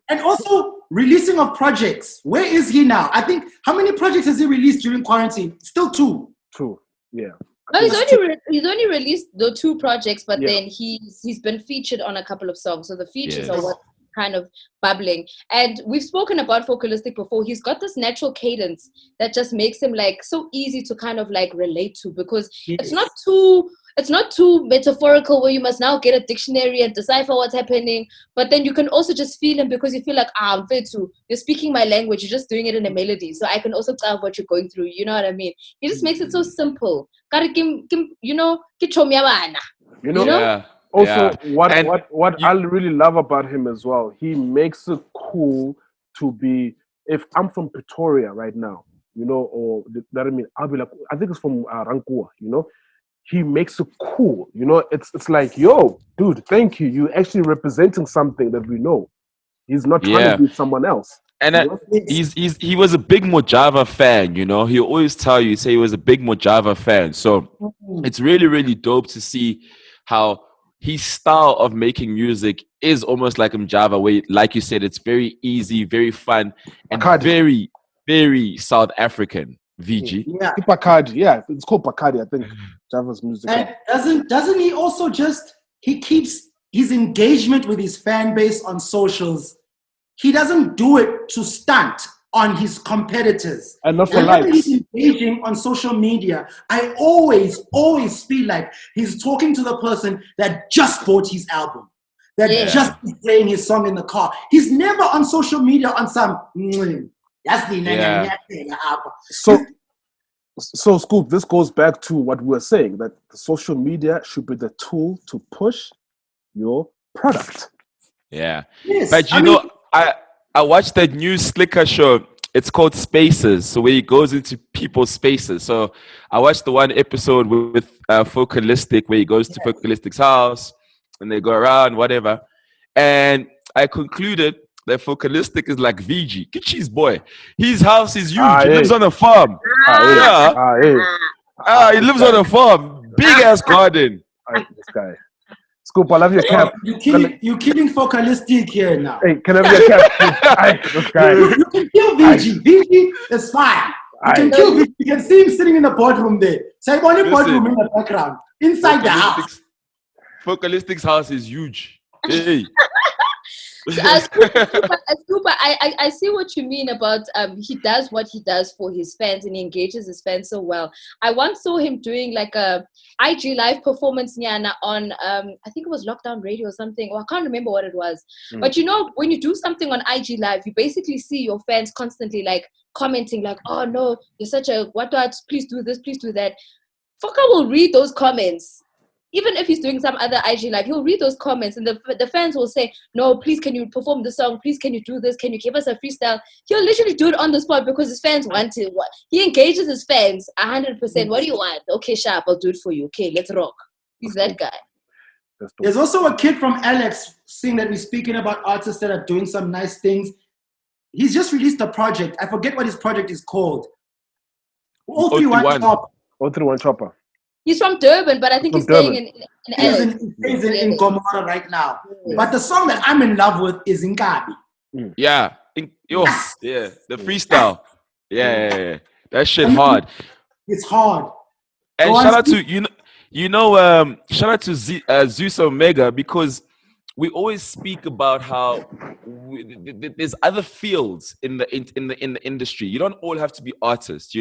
and also releasing of projects. Where is he now? I think how many projects has he released during quarantine? Still two. Yeah. No, he's only released the 2 projects, but then he's been featured on a couple of songs. So the features are what kind of bubbling. And we've spoken about Focalistic before. He's got this natural cadence that just makes him like so easy to kind of like relate to, because it's not too metaphorical where you must now get a dictionary and decipher what's happening, but then you can also just feel him because you feel like, Mfethu, you're speaking my language, you're just doing it in a melody, so I can also tell what you're going through, you know what I mean? He just makes it so simple. Yeah. Also, what I really love about him as well, he makes it cool to be, if I'm from Pretoria right now, or that I mean, I'll be like, I think it's from Rankua, he makes it cool, it's like, yo, dude, thank you. You're actually representing something that we know. He's not trying to be someone else. And he was a big Mojava fan, He always say he was a big Mojava fan. So it's really, really dope to see how his style of making music is almost like Mjava, where, like you said, it's very easy, very fun, and very, very South African. VG. Yeah, Pakadi. Yeah, it's called Pakadi, I think. Java's music. And doesn't he also he keeps his engagement with his fan base on socials? He doesn't do it to stunt on his competitors. And not for likes. He's engaging on social media, I always feel like he's talking to the person that just bought his album, that just is playing his song in the car. He's never on social media on some... That's the So Scoop, this goes back to what we were saying, that the social media should be the tool to push your product. Yeah. Yes, but I watched that new Slicker show. It's called Spaces, so where he goes into people's spaces. So I watched the one episode with Focalistic, where he goes to Focalistic's house and they go around, whatever. And I concluded that Focalistic is like VG, Kichi's boy. His house is huge. He lives on a farm. He lives on a farm. Big ass garden. This guy. Scoop, I love your cap. You're killing Focalistic here now. Hey, can I have your cap? This guy. You can kill VG. VG is fine. You can kill VG. You can see him sitting in the boardroom there. So I'm only boardroom in the background. Inside the house. Focalistic's house is huge. Hey. Scuba, I see what you mean about he does what he does for his fans and he engages his fans so well. I once saw him doing like a IG live performance Nyana on I think it was Lockdown Radio or something, or I can't remember what it was. But when you do something on IG live, you basically see your fans constantly like commenting like, oh no, you're such a what, please do this, please do that. Foka will read those comments. Even if he's doing some other IG live, he'll read those comments and the fans will say, no, please, can you perform the song? Please, can you do this? Can you give us a freestyle? He'll literally do it on the spot because his fans want it. He engages his fans 100%. What do you want? Okay, sharp, I'll do it for you. Okay, let's rock. He's that guy. There's also a kid from Alex, seeing that we're speaking about artists that are doing some nice things. He's just released a project. I forget what his project is called. 031 Chopper. He's from Durban, but I think he's staying in Alex. He's in Gomorrah right now. Yes. But the song that I'm in love with is Inkabi. Yeah. The freestyle. Yeah. That shit hard. It's hard. And shout out to, Shout out to Zeus Omega, because we always speak about how there's other fields in the industry. You don't all have to be artists,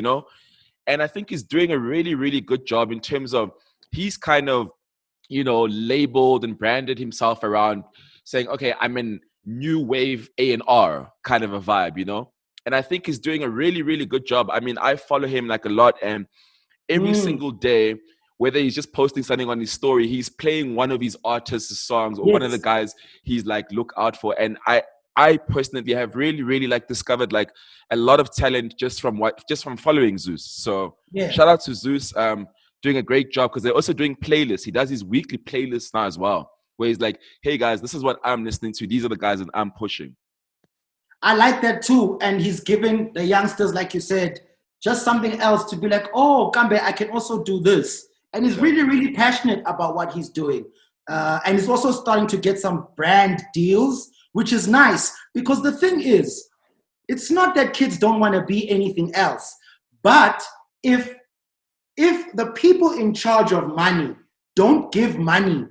and I think he's doing a really, really good job in terms of he's kind of, labeled and branded himself around saying, okay, I'm in new wave A&R kind of a vibe. And I think he's doing a really, really good job. I mean, I follow him like a lot, and every single day, whether he's just posting something on his story, he's playing one of his artists' songs or one of the guys he's like, look out for. And I personally have really, really like discovered like a lot of talent just from following Zeus. So shout out to Zeus, doing a great job, because they're also doing playlists. He does his weekly playlists now as well, where he's like, hey guys, this is what I'm listening to. These are the guys that I'm pushing. I like that too. And he's giving the youngsters, like you said, just something else to be like, oh, Kambe, I can also do this. And he's really, really passionate about what he's doing. And he's also starting to get some brand deals, which is nice. Because the thing is, it's not that kids don't want to be anything else. But if the people in charge of money don't give money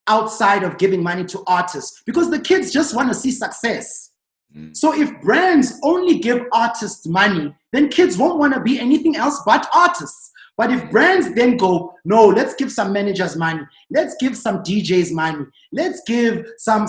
outside of giving money to artists, because the kids just want to see success. So if brands only give artists money, then kids won't want to be anything else but artists. But if brands then go, no, let's give some managers money, let's give some DJs money, let's give some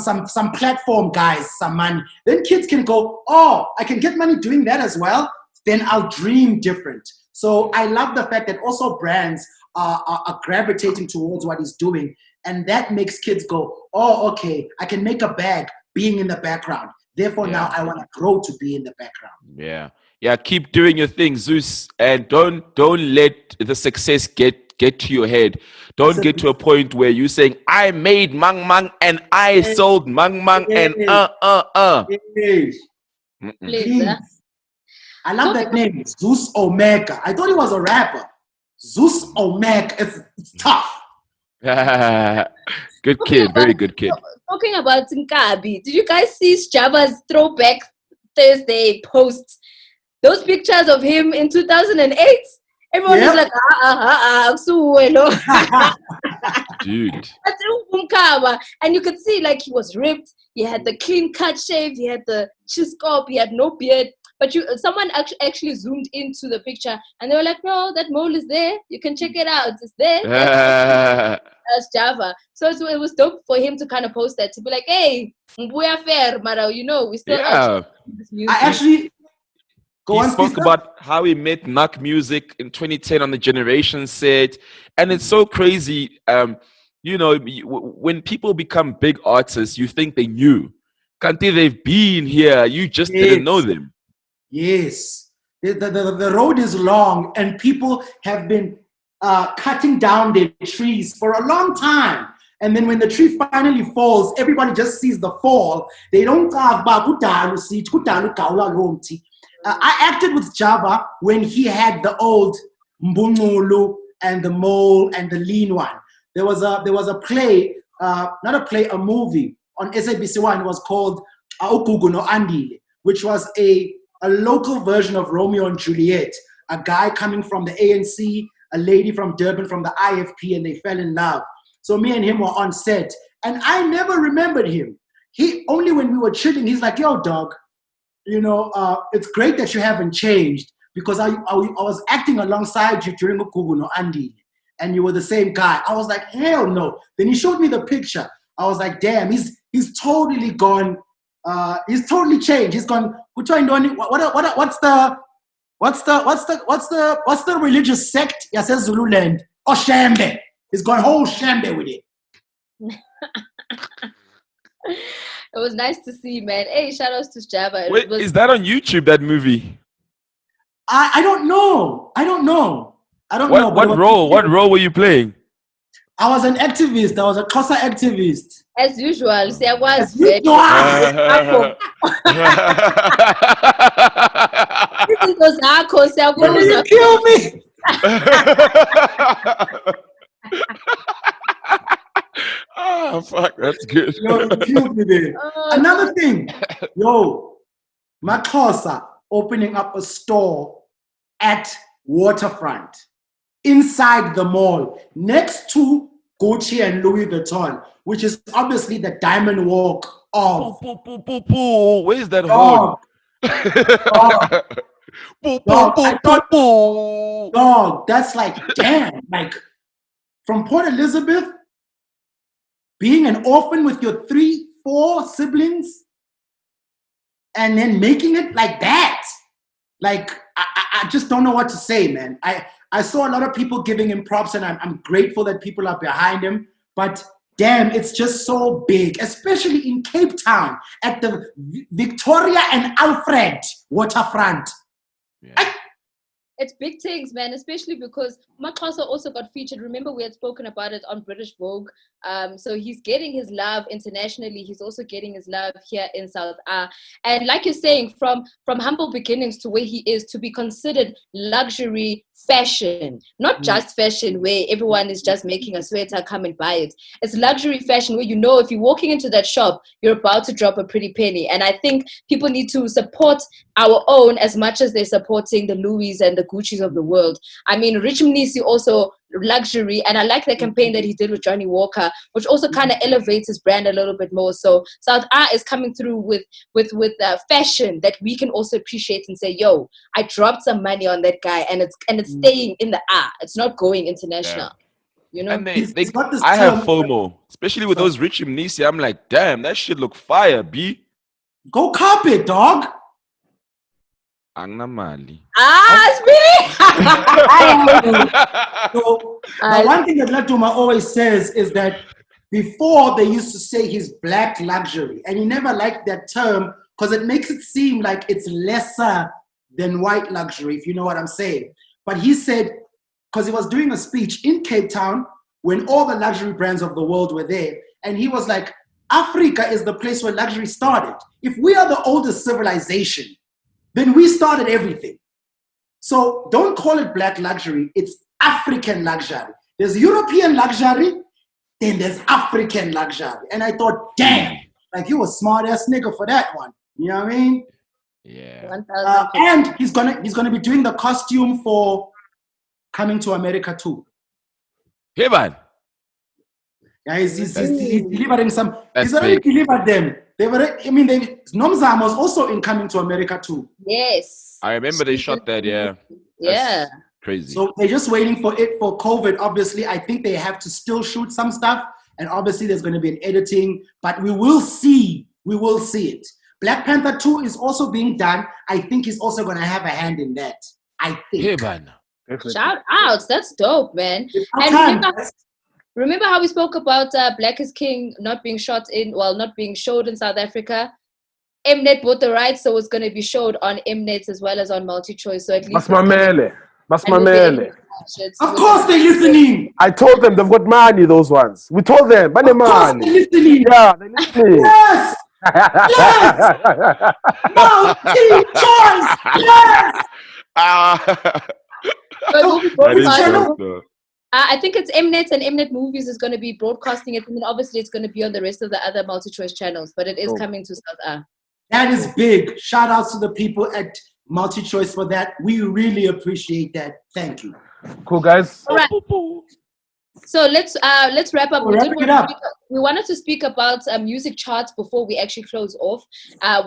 platform guys some money, then kids can go, oh, I can get money doing that as well, then I'll dream different. So I love the fact that also brands are gravitating towards what he's doing, and that makes kids go, oh, okay, I can make a bag being in the background. Therefore, now I want to grow to be in the background. Yeah. Keep doing your thing, Zeus, and don't let the success get to your head. Don't get to a point where you're saying, I made mang and I sold mang and Please. I love that name, Zeus Omega. I thought he was a rapper. Zeus Omega. It's tough. Good kid, very good kid. Talking about Nkabi, did you guys see Java's throwback Thursday posts? Those pictures of him in 2008? Everyone is like, dude. And you could see like he was ripped. He had the clean cut shave. He had the chiscop. He had no beard. But someone actually zoomed into the picture, and they were like, no, that mole is there. You can check it out. It's there. That's Java. So it was dope for him to kind of post that, to be like, hey, we are fair, Mara, we still actually he spoke about how he met Nak Music in 2010 on the Generation set. And it's so crazy. When people become big artists, you think they knew. Kanti, they've been here. You just didn't know them. Yes. The road is long, and people have been cutting down their trees for a long time. And then when the tree finally falls, everybody just sees the fall. They don't talk about I acted with Java when he had the old Mbungulu and the mole and the lean one. There was a play, a movie on SABC1. It was called Augugu no Andile, which was a local version of Romeo and Juliet. A guy coming from the ANC, a lady from Durban from the IFP, and they fell in love. So me and him were on set, and I never remembered him. He only when we were chilling, he's like, yo, dog, it's great that you haven't changed, because I was acting alongside you during Ukugu no Andi, and you were the same guy. I was like, hell no. Then he showed me the picture. I was like, damn, he's totally gone. He's totally changed. He's gone. What's the religious sect? Yeah, says Zululand. Oh, Shambe. He's gone whole Shambe with it. It was nice to see, man. Hey, shout outs to Java. Wait, is that on YouTube, that movie? I don't know. What role were you playing? I was an activist. I was a Xhosa activist. As usual. See, I was. You kill me. Oh, fuck, that's good. Yo, you killed me there. Another thing, Makhathini opening up a store at Waterfront. inside the mall, next to Gucci and Louis Vuitton, which is obviously the diamond walk of Where's that dog. horn? Dog, I thought, dog, that's like, damn, like from Port Elizabeth, being an orphan with your 3-4 siblings, and then making it like that. Like, I just don't know what to say, man. I saw a lot of people giving him props, and I'm grateful that people are behind him, but damn, it's just so big, especially in Cape Town at the Victoria and Alfred waterfront. Yeah. It's big things, man, especially because Makhathini also got featured. Remember, we had spoken about it on British Vogue. So he's getting his love internationally. He's also getting his love here in South Africa. And like you're saying, from humble beginnings to where he is, to be considered luxury fashion, not just fashion where everyone is just making a sweater, come and buy it. It's luxury fashion where, you know, if you're walking into that shop, you're about to drop a pretty penny. And I think people need to support our own as much as they're supporting the Louis and the Gucci's of the world. I mean, Rich Mnisi also luxury, and I like the campaign that he did with Johnny Walker, which also kind of elevates his brand a little bit more. So South Africa is coming through with fashion that we can also appreciate and say, yo, I dropped some money on that guy, and it's staying in the art. It's not going international. You know, And I have FOMO, especially with those Rich Mnisi. I'm like, damn, that shit look fire, B. Go cop it, dog. Angnamali. So, one thing that Latuma always says is that before they used to say he's black luxury, and he never liked that term because it makes it seem like it's lesser than white luxury, if you know what I'm saying. But he said, because he was doing a speech in Cape Town when all the luxury brands of the world were there, and he was like, Africa is the place where luxury started. If we are the oldest civilization, then we started everything. So don't call it black luxury, it's African luxury. There's European luxury, then there's African luxury. And I thought, damn, like you a smart ass nigga for that one. You know what I mean? Yeah. And he's gonna be doing the costume for Coming to America too. Hey man. Yeah, he's delivering some. That's He's already big. delivered them. Nomzam was also in Coming to America too. Yes. I remember they shot that, yeah. Yeah. That's crazy. So they're just waiting for it for COVID. Obviously, I think they have to still shoot some stuff, and obviously there's going to be an editing, but we will see. We will see it. Black Panther 2 is also being done. I think he's also going to have a hand in that. I think. Hey man. Shout outs. That's dope, man. And remember how we spoke about Black is King not being showed in South Africa? Mnet bought the rights, so it's going to be showed on Mnet as well as on MultiChoice. So at least Of course they're listening. I told them they've got money, those ones. We told them, but of course they're listening. Yeah, they're listening. Yes! Yes! MultiChoice! Yes! I think it's Mnet, and Mnet Movies is going to be broadcasting it, and then obviously it's going to be on the rest of the other MultiChoice channels, but it is coming to South Africa. That is big. Shout outs to the people at MultiChoice for that. We really appreciate that. Thank you. Cool, guys. All right. So let's wrap up. We wanted to speak about music charts before we actually close off,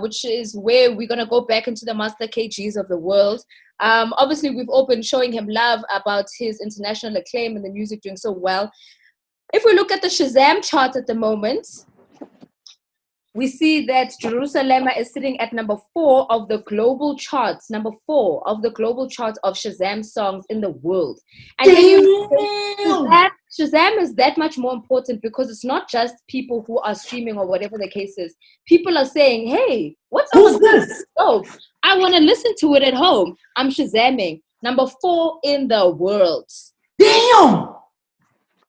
which is where we're going to go back into the Master KGs of the world. Obviously, we've all been showing him love about his international acclaim and the music doing so well. If we look at the Shazam chart at the moment, we see that Jerusalem is sitting at number 4 of the global charts, number 4 of the global charts of Shazam songs in the world. And Shazam is that much more important because it's not just people who are streaming or whatever the case is. People are saying, hey, what's this? Oh, I want to listen to it at home. I'm Shazamming. Number 4 in the world. Damn!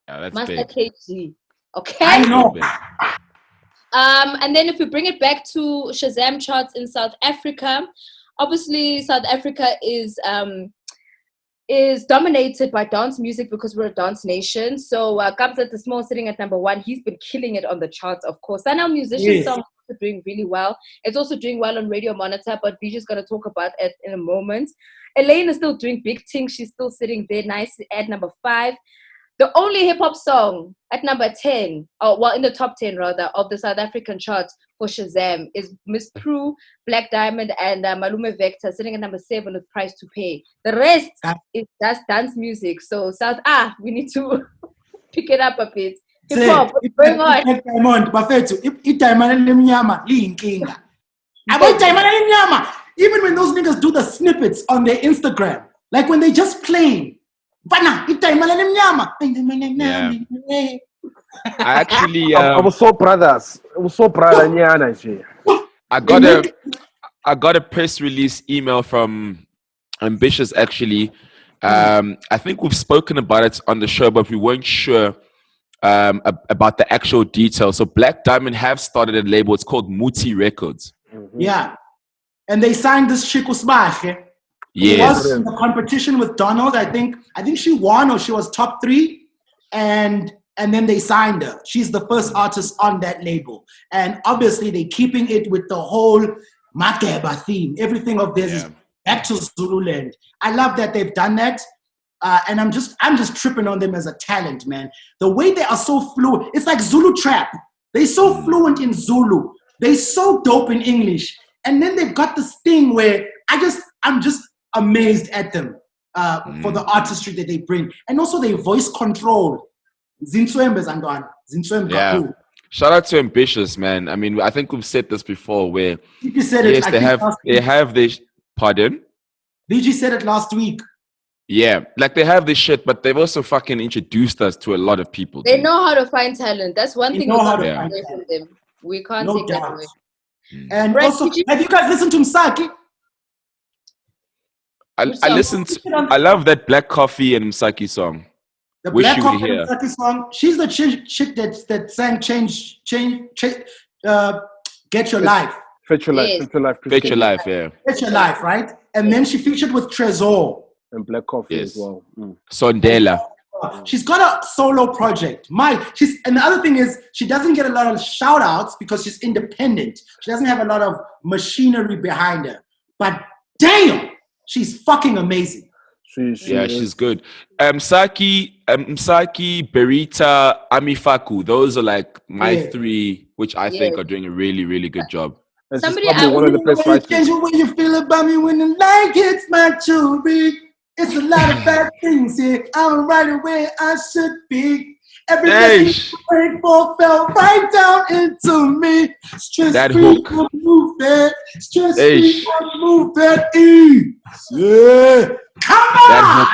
Yeah, that's Master big. KG. Okay? I know. And then if we bring it back to Shazam charts in South Africa, obviously South Africa is dominated by dance music because we're a dance nation. So Kabza the Small sitting at number 1. He's been killing it on the charts, of course. And our musician song also doing really well. It's also doing well on Radio Monitor, but we're just going to talk about it in a moment. Elaine is still doing big things. She's still sitting there nice at number 5. The only hip-hop song at number 10, in the top 10 rather, of the South African charts for Shazam is Miss Prue, Black Diamond, and Malume Vector sitting at number 7 with Price to Pay. The rest is just dance music. So we need to pick it up a bit. Hip-hop, what's going on? Diamond, bafethu, idiamond elimnyama liyinkinga. About diamond elimnyama, even when those niggas do the snippets on their Instagram, like when they just playing. Yeah. I actually I was so brothers. I was so brother. I got a press release email from Ambitious actually. I think we've spoken about it on the show, but we weren't sure about the actual details. So Black Diamond have started a label. It's called Muti Records. Mm-hmm. Yeah, and they signed this chick Usbache. Yes. It was in the competition with Donald. I think she won, or she was top 3, and then they signed her. She's the first artist on that label, and obviously they're keeping it with the whole Makeba theme. Everything of theirs is back to Zululand. I love that they've done that, and I'm just tripping on them as a talent, man. The way they are so fluent, it's like Zulu trap. They're so fluent in Zulu. They're so dope in English, and then they've got this thing where I'm just amazed at them for the artistry that they bring, and also their voice control. Yeah. Shout out to Ambitious, man. I mean, I think we've said this before. Where you said yes, they have this. Pardon? VG said it last week. Yeah, like they have this shit, but they've also fucking introduced us to a lot of people. They know how to find talent. That's one thing we can't take away from them. We can't take that away. And also, have you guys listened to Msaki? I listened. I love that Black Coffee and Msaki song. The Black Coffee and Msaki song. She's the chick that sang "Change, Get Your Life." Fetch Your Life. Fetch Your Life. Yeah. Fetch Your Life, right? And then she featured with Trezor and Black Coffee as well. Sondela. She's got a solo project. And the other thing is, she doesn't get a lot of shout outs because she's independent. She doesn't have a lot of machinery behind her. But damn, she's fucking amazing. She's good. Msaki, Berita, Amifaku. Those are like my 3, which I think are doing a really, really good job. And somebody one of the best writers. When you feel about me when the light hits my jewelry. It's a lot of bad things here. I'm right where I should be. Everything you prayed for fell right down into me. That hook. Yeah. Come on.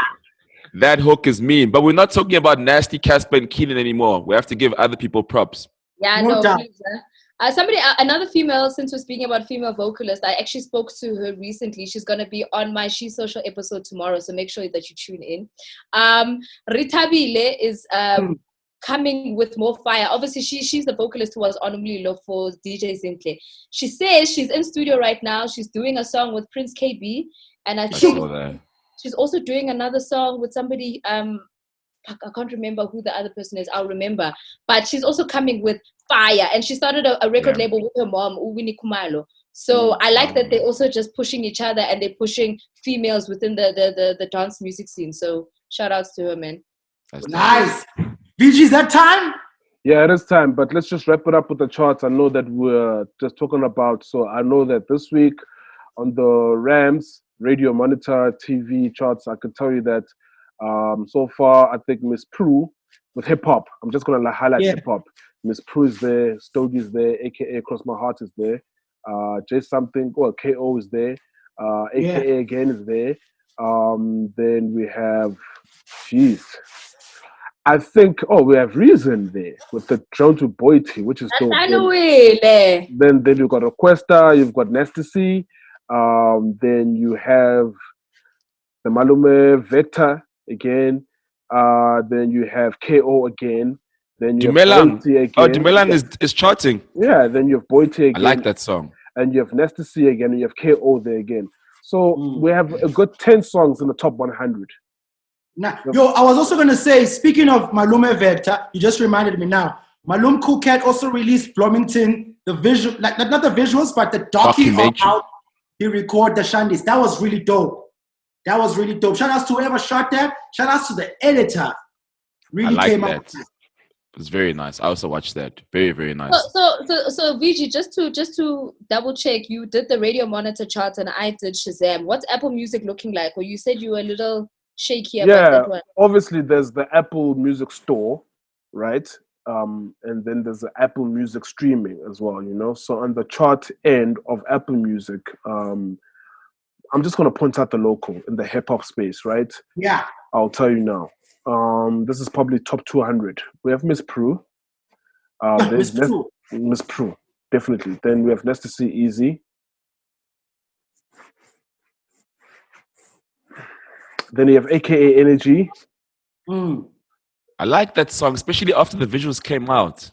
That hook is mean. But we're not talking about Nasty, Casper, and Keenan anymore. We have to give other people props. Yeah, please. Another female, since we're speaking about female vocalists, I actually spoke to her recently. She's going to be on my She Social episode tomorrow, so make sure that you tune in. Ritabile is coming with more fire. Obviously, she's the vocalist who was on Umlilo for DJ Zintle. She says she's in studio right now. She's doing a song with Prince KB, and I think she's also doing another song with somebody. I can't remember who the other person is. I'll remember. But she's also coming with fire. And she started a record label with her mom, Uwini Kumalo. So I like that they're also just pushing each other and they're pushing females within the dance music scene. So shout outs to her, man. That's nice. VG, is that time? Yeah, it is time. But let's just wrap it up with the charts. I know that we're just talking about. So I know that this week on the Rams Radio Monitor TV charts, I can tell you that so far, I think Miss Prue with hip hop. I'm just gonna highlight hip hop. Miss Prue is there, Stogie is there, aka Cross My Heart is there, J something, KO is there, aka again is there. Then we have, I think we have Reason there with the John to Boyti, which is dope. Then you've got Requesta, you've got Nasty C, then you have the Malume Vector again, then you have KO again, then you have Boyti again. Dumelang is charting. Yeah, then you have Boyti again. I like that song. And you have Nasty C again, and you have KO there again. So we have a good 10 songs in the top 100. Now, I was also going to say, speaking of Malume Vector, you just reminded me now, Malum Cool Cat also released Bloomington the visual, like not the visuals, but the documentary of how he record the shandies. That was really dope. That was really dope. Shout out to whoever shot that. Shout out to the editor. Really came up. It was very nice. I also watched that. Very, very nice. So Vigi, just to double check, you did the Radio Monitor charts and I did Shazam. What's Apple Music looking like? Or you said you were a little shaky about that one. Obviously there's the Apple Music Store, right? And then there's the Apple Music streaming as well, you know. So on the chart end of Apple Music, I'm just gonna point out the local in the hip hop space, right? Yeah. I'll tell you now. This is probably top 200. We have Miss Prue. Miss Prue, definitely. Then we have Let's See Easy. Then you have AKA Energy. I like that song, especially after the visuals came out.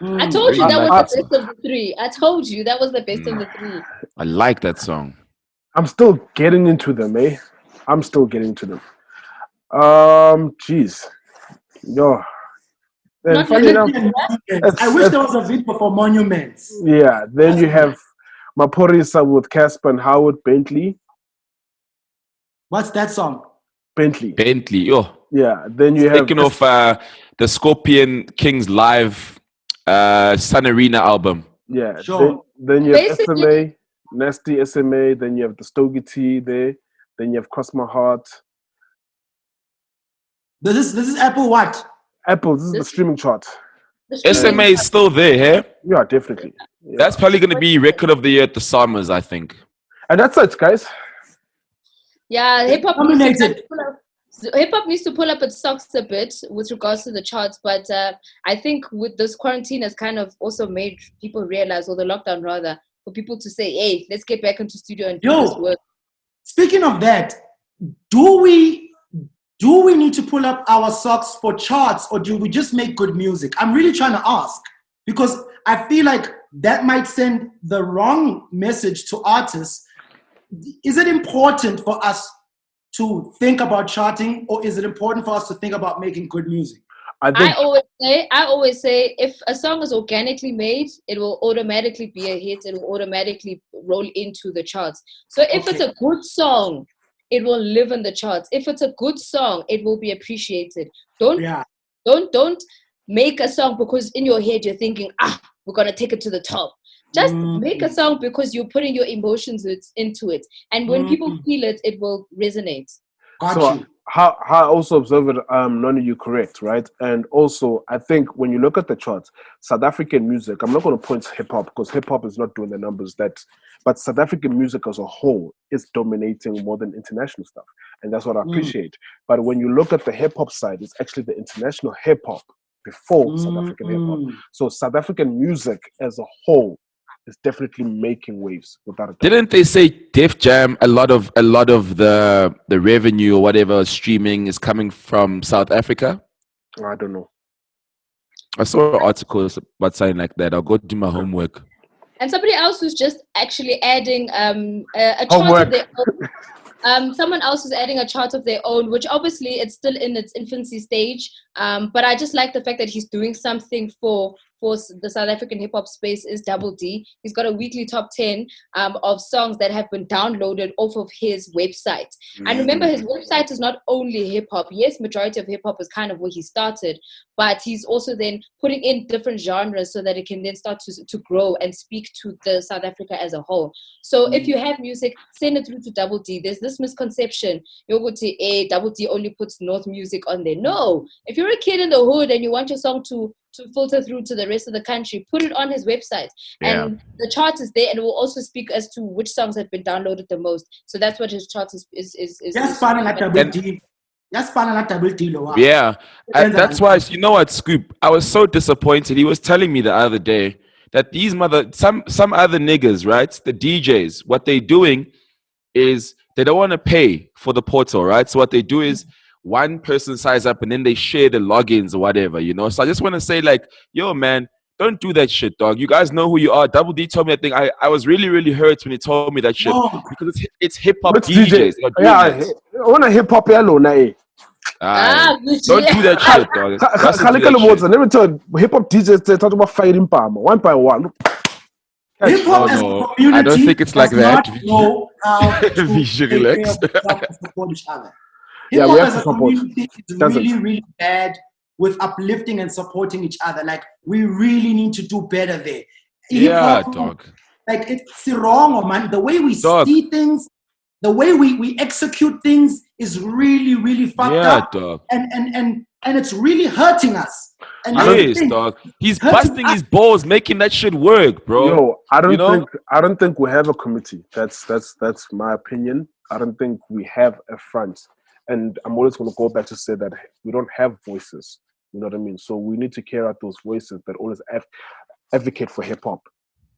I told you that was the best of the three. I told you that was the best of the three. I like that song. I'm still getting into them, eh? I'm still getting to them. Jeez. Yo. And funny enough, I wish there was a video for Monuments. Yeah. Then you have Maporisa with Casper and Howard Bentley. What's that song? Bentley. Yo. Yeah. Then you have taking off the Scorpion Kings live Sun Arena album. Yeah. Sure. Then you have SMA, Nasty SMA. Then you have the Stogie T there. Then you have Cross My Heart. This is Apple what? Apple, this is the streaming chart. SMA is still there, hey? Yeah, definitely. Yeah. That's probably going to be record of the year at the Summers, I think. And that's it, guys. Yeah, hip hop needs to pull up its socks a bit with regards to the charts, but I think with this quarantine has kind of also made people realize, or the lockdown rather, for people to say, hey, let's get back into studio and do this work. Speaking of that, do we need to pull up our socks for charts, or do we just make good music? I'm really trying to ask, because I feel like that might send the wrong message to artists. Is it important for us to think about charting, or is it important for us to think about making good music? I always say if a song is organically made, it will automatically be a hit. It will automatically roll into the charts. So if it's a good song, it will live in the charts. If it's a good song, it will be appreciated. Don't make a song because in your head you're thinking, we're gonna take it to the top. Just make a song because you're putting your emotions into it, and when people feel it, it will resonate. So how I also observe it, none of you correct, right? And also, I think when you look at the charts, South African music, I'm not going to point hip hop because hip hop is not doing the numbers but South African music as a whole is dominating more than international stuff, and that's what I appreciate. But when you look at the hip hop side, it's actually the international hip hop before South African hip hop. So South African music as a whole is definitely making waves without a doubt. Didn't they say Def Jam? A lot of the revenue or whatever streaming is coming from South Africa. I don't know. I saw an article about something like that. I'll go do my homework. And somebody else who's just actually adding a chart of their own. Someone else is adding a chart of their own, which obviously it's still in its infancy stage. But I just like the fact that he's doing something for the South African hip hop space is Double D. He's got a weekly top 10 of songs that have been downloaded off of his website. And remember, his website is not only hip hop. Yes, majority of hip hop is kind of where he started, but he's also then putting in different genres so that it can then start to grow and speak to the South Africa as a whole. So if you have music, send it through to Double D. There's this misconception. You'll go to Double D only puts North music on there. No, if you're a kid in the hood and you want your song to filter through to the rest of the country, put it on his website. And the chart is there, and it will also speak as to which songs have been downloaded the most. So that's what his chart is. Yeah, that's why, you know what, Scoop? I was so disappointed. He was telling me the other day that these some other niggas, right? The DJs, what they're doing is they don't want to pay for the portal, right? So what they do is one person signs up and then they share the logins or whatever, you know? So I just want to say, like, yo, man, don't do that shit, dog. You guys know who you are. Double D told me that thing. I was really, really hurt when he told me that shit because it's hip-hop DJs. Yeah, I want to hip-hop alone, eh? Don't do that shit, dog. Let me tell you, hip-hop DJs, they talk about fighting palm, one by one. Hip hop as a community I don't think it's like does that. not know how to Relax. support each other. Yeah, Hip we hop have as to a support. community is Doesn't. really, really bad with uplifting and supporting each other. Like we really need to do better there. Hip Yeah, hop, dog. like it's wrong, man. The way we Dog. see things, the way we execute things is really, really fucked Yeah, up. dog. And it's really hurting us. And that's the Yes, thing. dog. He's Hurting busting us. his balls making that shit work, bro. Yo, I You know? don't think we have a committee. That's my opinion. I don't think we have a front. And I'm always going to go back to say that we don't have voices. You know what I mean? So we need to carry out those voices that always advocate for hip hop.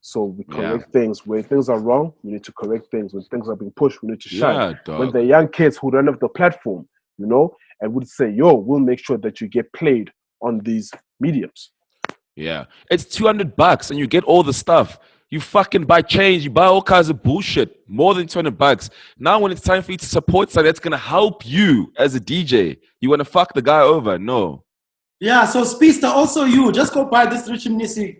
So we correct things where things are wrong. We need to correct things when things are being pushed. We need to shine. Yeah, dog. When the young kids who don't have the platform, you know, and would say, "Yo, we'll make sure that you get played on these mediums." Yeah. It's $200 and you get all the stuff. You fucking buy change, you buy all kinds of bullshit, more than $200. Now when it's time for you to support something that's gonna help you as a DJ, you wanna fuck the guy over? No. Yeah, so Speedsta, also you, just go buy this Richard Nisi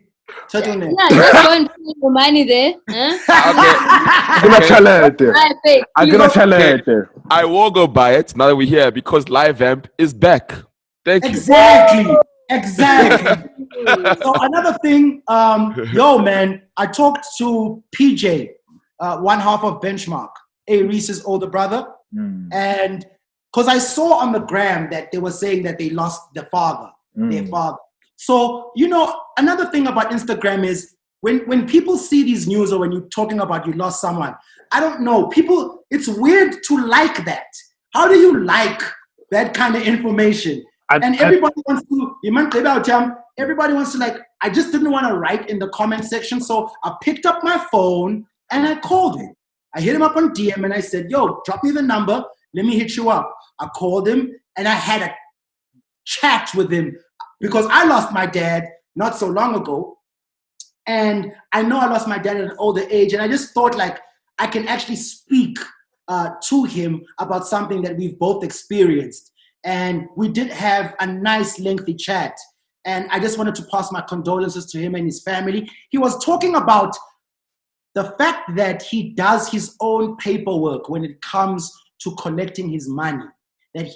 turtleneck. Yeah, just go and put your money there. Huh? I'm gonna challenge it. I'm gonna challenge it. I will go buy it now that we're here because Live Amp is back. Thank you. Exactly. So another thing, yo man, I talked to PJ, one half of Benchmark, A Reese's older brother, and because I saw on the gram that they were saying that they lost their father. So, you know, another thing about Instagram is when people see these news or when you're talking about you lost someone, I don't know, people, it's weird to like that. How do you like that kind of information? And everybody wants to, everybody wants to like, I just didn't want to write in the comment section. So I picked up my phone and I called him. I hit him up on DM and I said, yo, drop me the number. Let me hit you up. I called him and I had a chat with him because I lost my dad not so long ago. And I know I lost my dad at an older age. And I just thought like I can actually speak to him about something that we've both experienced. And we did have a nice lengthy chat. And I just wanted to pass my condolences to him and his family. He was talking about the fact that he does his own paperwork when it comes to collecting his money, that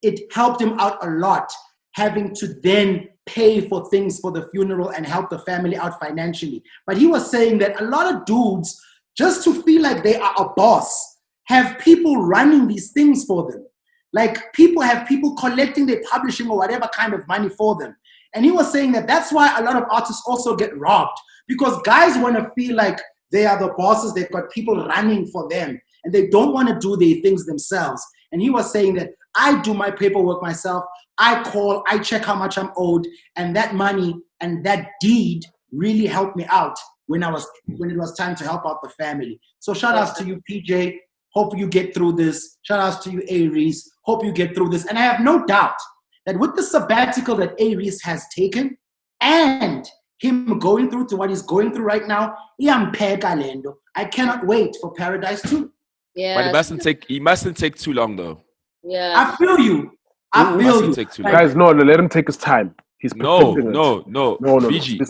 it helped him out a lot, having to then pay for things for the funeral and help the family out financially. But he was saying that a lot of dudes, just to feel like they are a boss, have people running these things for them. Like people have people collecting their publishing or whatever kind of money for them. And he was saying that that's why a lot of artists also get robbed, because guys want to feel like they are the bosses, they've got people running for them, and they don't want to do their things themselves. And he was saying that I do my paperwork myself, I call, I check how much I'm owed, and that money and that deed really helped me out when it was time to help out the family. So shout outs to you, PJ. Hope you get through this. Shout outs to you, Aries. Hope you get through this. And I have no doubt that with the sabbatical that Aries has taken and him going through to what he's going through right now, I cannot wait for Paradise 2. Yeah. But he mustn't take too long though. Yeah. I feel you. Take too long. Guys, no, let him take his time. He's No. Fiji,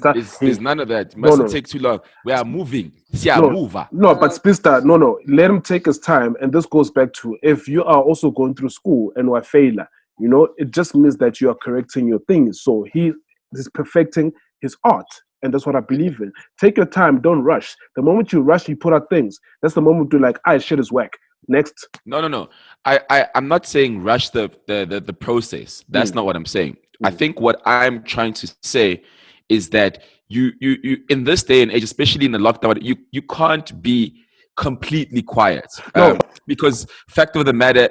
there's none of that. It mustn't take too long. We are moving. No, but Speedsta, no. Let him take his time. And this goes back to if you are also going through school and are failure, you know, it just means that you are correcting your things. So he is perfecting his art. And that's what I believe in. Take your time. Don't rush. The moment you rush, you put out things. That's the moment you're like, shit is whack. Next. No. I'm not saying rush the process. That's not what I'm saying. I think what I'm trying to say is that you in this day and age, especially in the lockdown, you can't be completely quiet. Because fact of the matter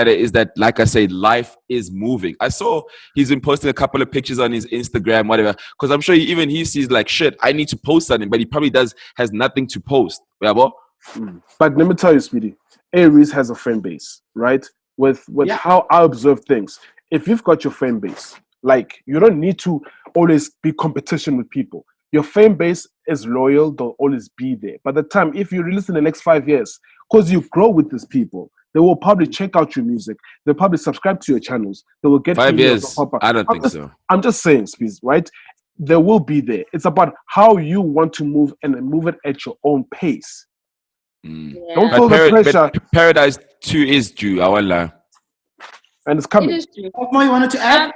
is that, like I say, life is moving. I saw he's been posting a couple of pictures on his Instagram, whatever, because I'm sure he sees like, shit, I need to post something, but he probably has nothing to post. Yeah, boy? But let me tell you, Speedy, Aries has a fan base, right? With how I observe things. If you've got your fan base, like, you don't need to always be competition with people. Your fan base is loyal, they'll always be there. By the time, if you release in the next 5 years, because you grow with these people, they will probably check out your music. They'll probably subscribe to your channels. They will get 5 years. Pop up. I don't think so. I'm just saying, Speeds, right? there will be there. It's about how you want to move and move it at your own pace. Don't feel the pressure. But Paradise 2 is due, I won't lie. And it's coming. It is true. What more you wanted to add?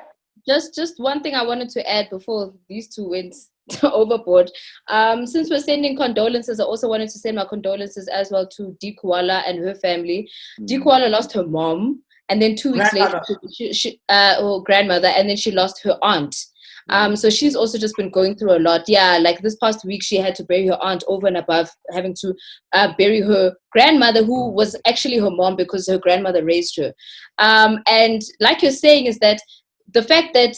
Just one thing I wanted to add before these two went overboard. Since we're sending condolences, I also wanted to send my condolences as well to Dee Koala and her family. Dee Koala lost her mom, and then 2 weeks later, her grandmother, and then she lost her aunt. So she's also just been going through a lot. Yeah, like this past week, she had to bury her aunt over and above having to bury her grandmother, who was actually her mom because her grandmother raised her. And like you're saying, is that the fact that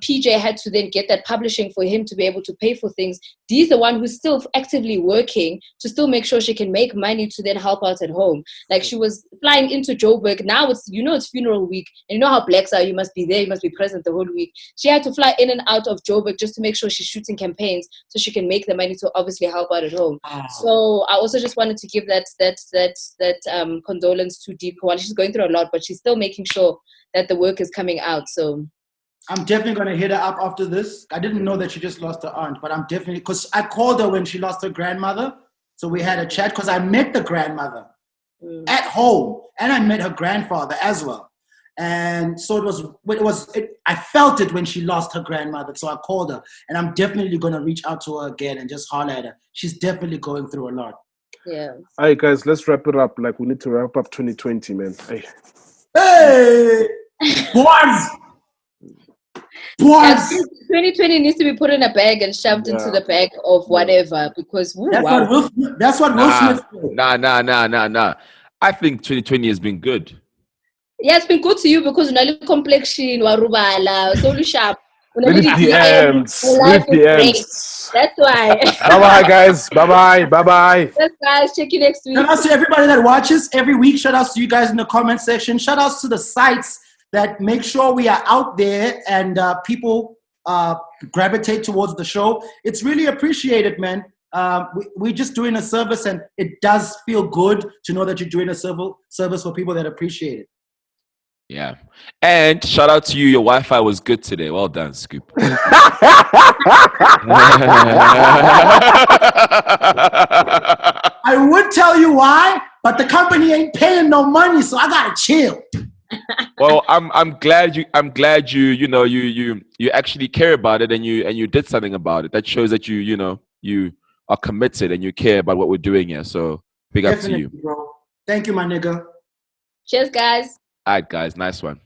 PJ had to then get that publishing for him to be able to pay for things, Dee's the one who's still actively working to still make sure she can make money to then help out at home. Like she was flying into Joburg. Now it's funeral week. And you know how blacks are. You must be there. You must be present the whole week. She had to fly in and out of Joburg just to make sure she's shooting campaigns so she can make the money to obviously help out at home. So I also just wanted to give that condolence to Dee Koala. She's going through a lot, but she's still making sure that the work is coming out. So I'm definitely going to hit her up after this. I didn't know that she just lost her aunt, but I'm definitely, because I called her when she lost her grandmother. So we had a chat because I met the grandmother at home, and I met her grandfather as well. And so I felt it when she lost her grandmother. So I called her, and I'm definitely going to reach out to her again and just holler at her. She's definitely going through a lot. Yeah. All right, guys, let's wrap it up. Like, we need to wrap up 2020, man. Hey! Boys! 2020 needs to be put in a bag and shoved into the bag of whatever, because that's what Will Smith did. Nah. I think 2020 has been good. Yeah, it's been good to you because you're not complexion, warubala, so sharp. With DMs. That's why. Bye-bye, guys. Bye-bye. Yes, guys. Check you next week. Shout out to everybody that watches every week. Shout out to you guys in the comment section. Shout out to the sites that make sure we are out there and people gravitate towards the show. It's really appreciated, man. We're just doing a service, and it does feel good to know that you're doing a service for people that appreciate it. Yeah. And shout out to you. Your Wi-Fi was good today. Well done, Scoop. I would tell you why, but the company ain't paying no money, so I gotta chill. Well, I'm glad you actually care about it, and you did something about it. That shows that you are committed and you care about what we're doing here. So big up to you, bro. Thank you, my nigga. Cheers, guys. All right, guys. Nice one.